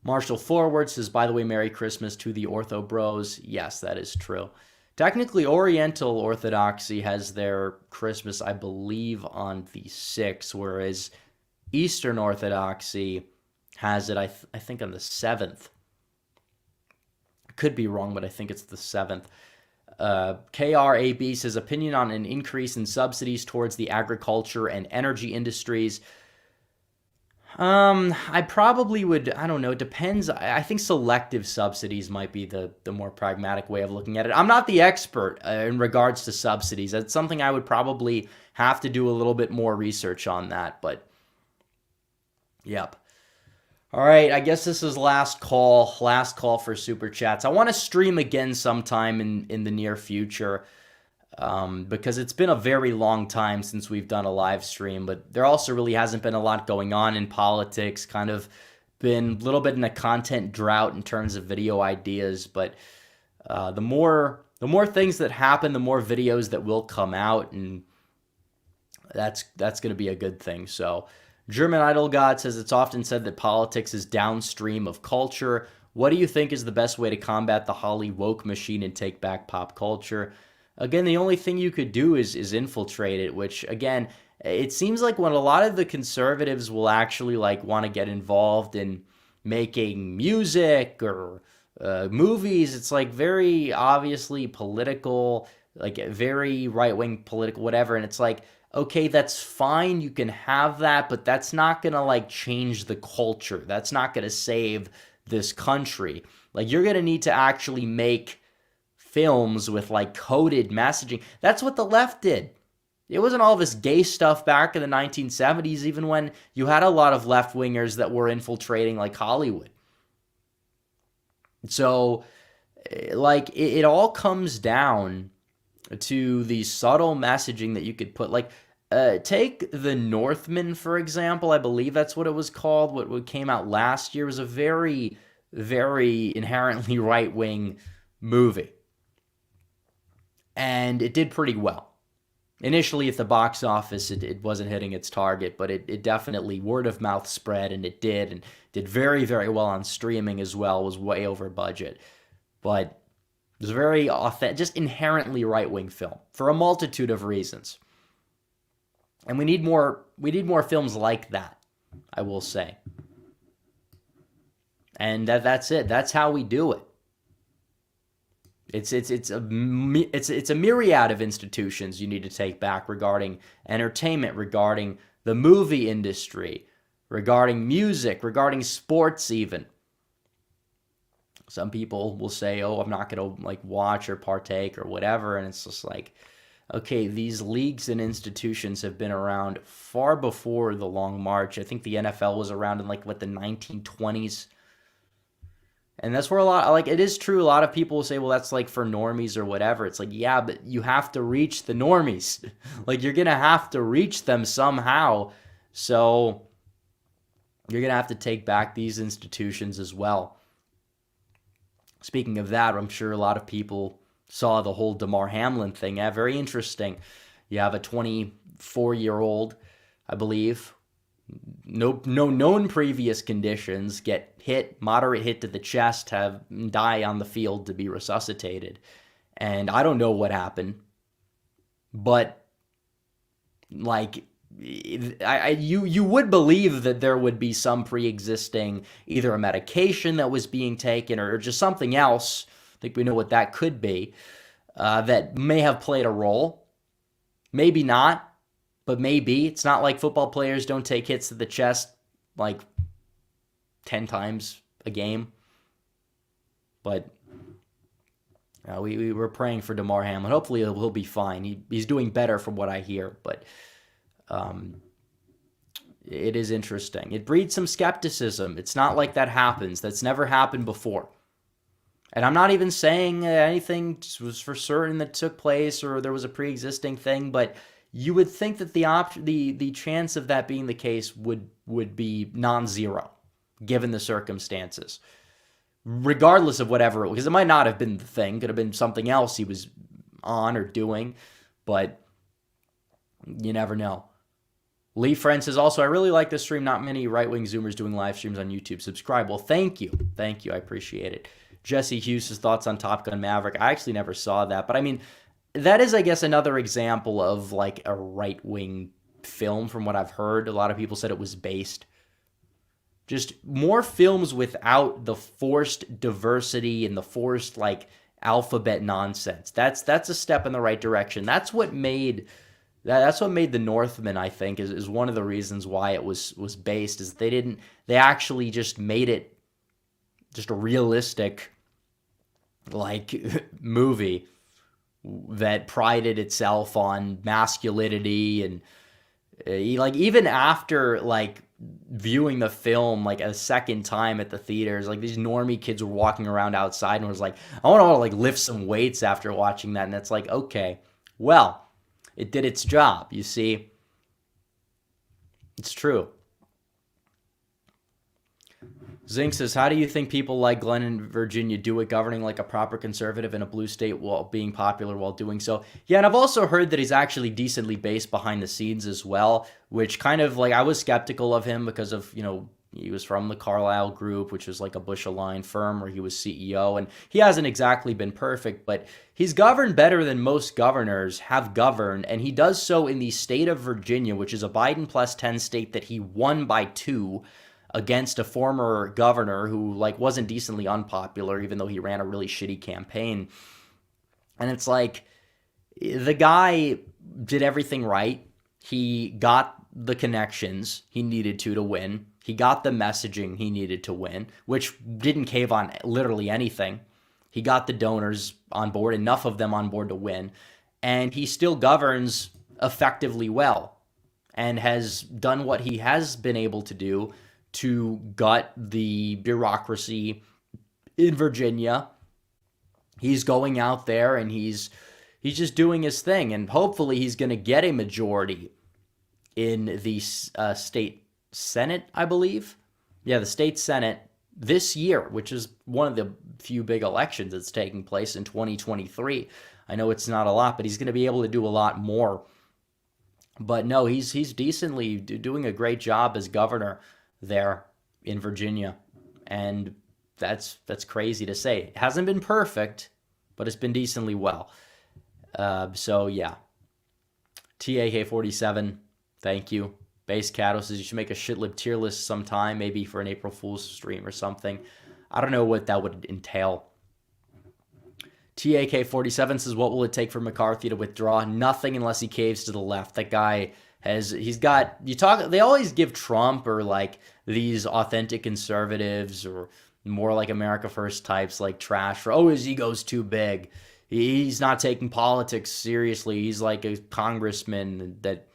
Marshall Forward says, by the way, Merry Christmas to the Ortho Bros. Yes, that is true. Technically, Oriental Orthodoxy has their Christmas, I believe, on the 6th, whereas Eastern Orthodoxy has it, I think, on the 7th. Could be wrong, but I think it's the 7th. KRAB says, opinion on an increase in subsidies towards the agriculture and energy industries. I probably would, I don't know, it depends. I think selective subsidies might be the more pragmatic way of looking at it. I'm not the expert in regards to subsidies. That's something I would probably have to do a little bit more research on that, but yep. All right, I guess this is last call for Super Chats. I want to stream again sometime in the near future, because it's been a very long time since we've done a live stream, but there also really hasn't been a lot going on in politics, kind of been a little bit in a content drought in terms of video ideas, but the more things that happen, the more videos that will come out, and that's going to be a good thing. So German Idol God says, it's often said that politics is downstream of culture. What do you think is the best way to combat the Holly woke machine and take back pop culture? Again, the only thing you could do is infiltrate it, which, again, it seems like when a lot of the conservatives will actually like want to get involved in making music or movies, it's like very obviously political, like very right-wing political, whatever, and it's like, okay, that's fine, you can have that, but that's not going to like change the culture. That's not going to save this country. Like, you're going to need to actually make films with like coded messaging. That's what the left did. It wasn't all this gay stuff back in the 1970s, even when you had a lot of left-wingers that were infiltrating like Hollywood. So, like, it all comes down to the subtle messaging that you could put. Like, take The Northman, for example. I believe that's what it was called. What came out last year was a very, very inherently right-wing movie. And it did pretty well. Initially at the box office, it wasn't hitting its target, but it definitely word of mouth spread, and it did very, very well on streaming as well. It was way over budget, but it was a very authentic, just inherently right-wing film for a multitude of reasons. And we need more films like that, I will say. And that's it. That's how we do it. It's a myriad of institutions you need to take back regarding entertainment, regarding the movie industry, regarding music, regarding sports even. Some people will say, "Oh, I'm not going to like watch or partake or whatever," and it's just like, okay, these leagues and institutions have been around far before the Long March. I think the NFL was around in like the 1920s. And that's where it is true. A lot of people will say, well, that's like for normies or whatever. It's like, yeah, but you have to reach the normies. Like, you're going to have to reach them somehow. So you're going to have to take back these institutions as well. Speaking of that, I'm sure a lot of people saw the whole Damar Hamlin thing. Yeah, very interesting. You have a 24-year-old, I believe, no known previous conditions, get hit, moderate hit to the chest, die on the field to be resuscitated. And I don't know what happened, but like you would believe that there would be some pre-existing, either a medication that was being taken or just something else. I think we know what that could be, that may have played a role. Maybe not. But maybe. It's not like football players don't take hits to the chest like 10 times a game. But we were praying for Damar Hamlin. Hopefully he'll be fine. He's doing better from what I hear. But it is interesting. It breeds some skepticism. It's not like that happens. That's never happened before. And I'm not even saying anything was for certain that took place or there was a pre-existing thing, but you would think that the chance of that being the case would be non-zero, given the circumstances, regardless of whatever it was. Because it might not have been the thing; could have been something else he was on or doing, but you never know. Lee Friend says also, I really like this stream. Not many right-wing Zoomers doing live streams on YouTube. Subscribe. Well, thank you, I appreciate it. Jesse Hughes' thoughts on Top Gun Maverick. I actually never saw that, but I mean, that is, I guess, another example of like a right-wing film from what I've heard. A lot of people said it was based. Just more films without the forced diversity and the forced like alphabet nonsense. That's a step in the right direction. That's what made The Northman, I think, is one of the reasons why it was based, is they actually just made it just a realistic like movie that prided itself on masculinity. And like even after like viewing the film like a second time at the theaters, like these normie kids were walking around outside and was like, I want to like lift some weights after watching that. And it's like, okay, well, it did its job. You see, it's true. Zink says, how do you think people like Glenn in Virginia do it, governing like a proper conservative in a blue state while being popular while doing so? Yeah, and I've also heard that he's actually decently based behind the scenes as well, which kind of like I was skeptical of him because of, he was from the Carlyle Group, which was like a Bush-aligned firm where he was CEO, and he hasn't exactly been perfect, but he's governed better than most governors have governed, and he does so in the state of Virginia, which is a Biden plus 10 state that he won by 2 against a former governor who like wasn't decently unpopular, even though he ran a really shitty campaign. And it's like, the guy did everything right. He got the connections he needed to win. He got the messaging he needed to win, which didn't cave on literally anything. He got the donors on board, enough of them on board to win. And he still governs effectively well and has done what he has been able to do to gut the bureaucracy in Virginia. He's going out there and he's just doing his thing, and hopefully he's going to get a majority in the state Senate, I believe. Yeah, the state Senate this year, which is one of the few big elections that's taking place in 2023. I know it's not a lot, but he's going to be able to do a lot more. But no, he's decently doing a great job as governor there in Virginia, and that's crazy to say. It hasn't been perfect, but it's been decently well. So yeah, TAK47, thank you. Base Catto says you should make a shitlib tier list sometime, maybe for an April Fool's stream or something. I don't know what that would entail. TAK47 says, what will it take for McCarthy to withdraw? Nothing unless he caves to the left. That guy they always give Trump or like these authentic conservatives or more like America First types like trash for, his ego's too big. He's not taking politics seriously. He's like a congressman that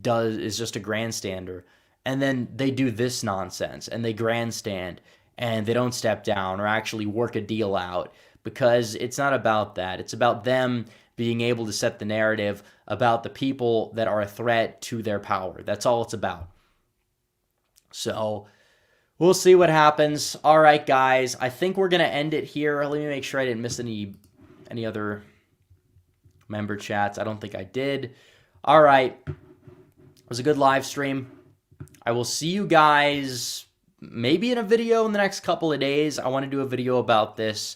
is just a grandstander. And then they do this nonsense and they grandstand and they don't step down or actually work a deal out, because it's not about that. It's about them being able to set the narrative about the people that are a threat to their power. That's all it's about. So we'll see what happens. All right, guys, I think we're going to end it here. Let me make sure I didn't miss any other member chats. I don't think I did. All right. It was a good live stream. I will see you guys maybe in a video in the next couple of days. I want to do a video about this,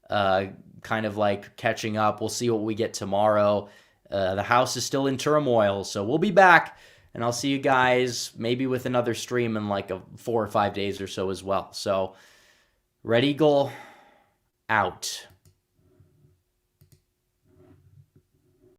kind of like catching up. We'll see what we get tomorrow. The house is still in turmoil, so we'll be back, and I'll see you guys maybe with another stream in like 4 or 5 days or so as well. So, Red Eagle out.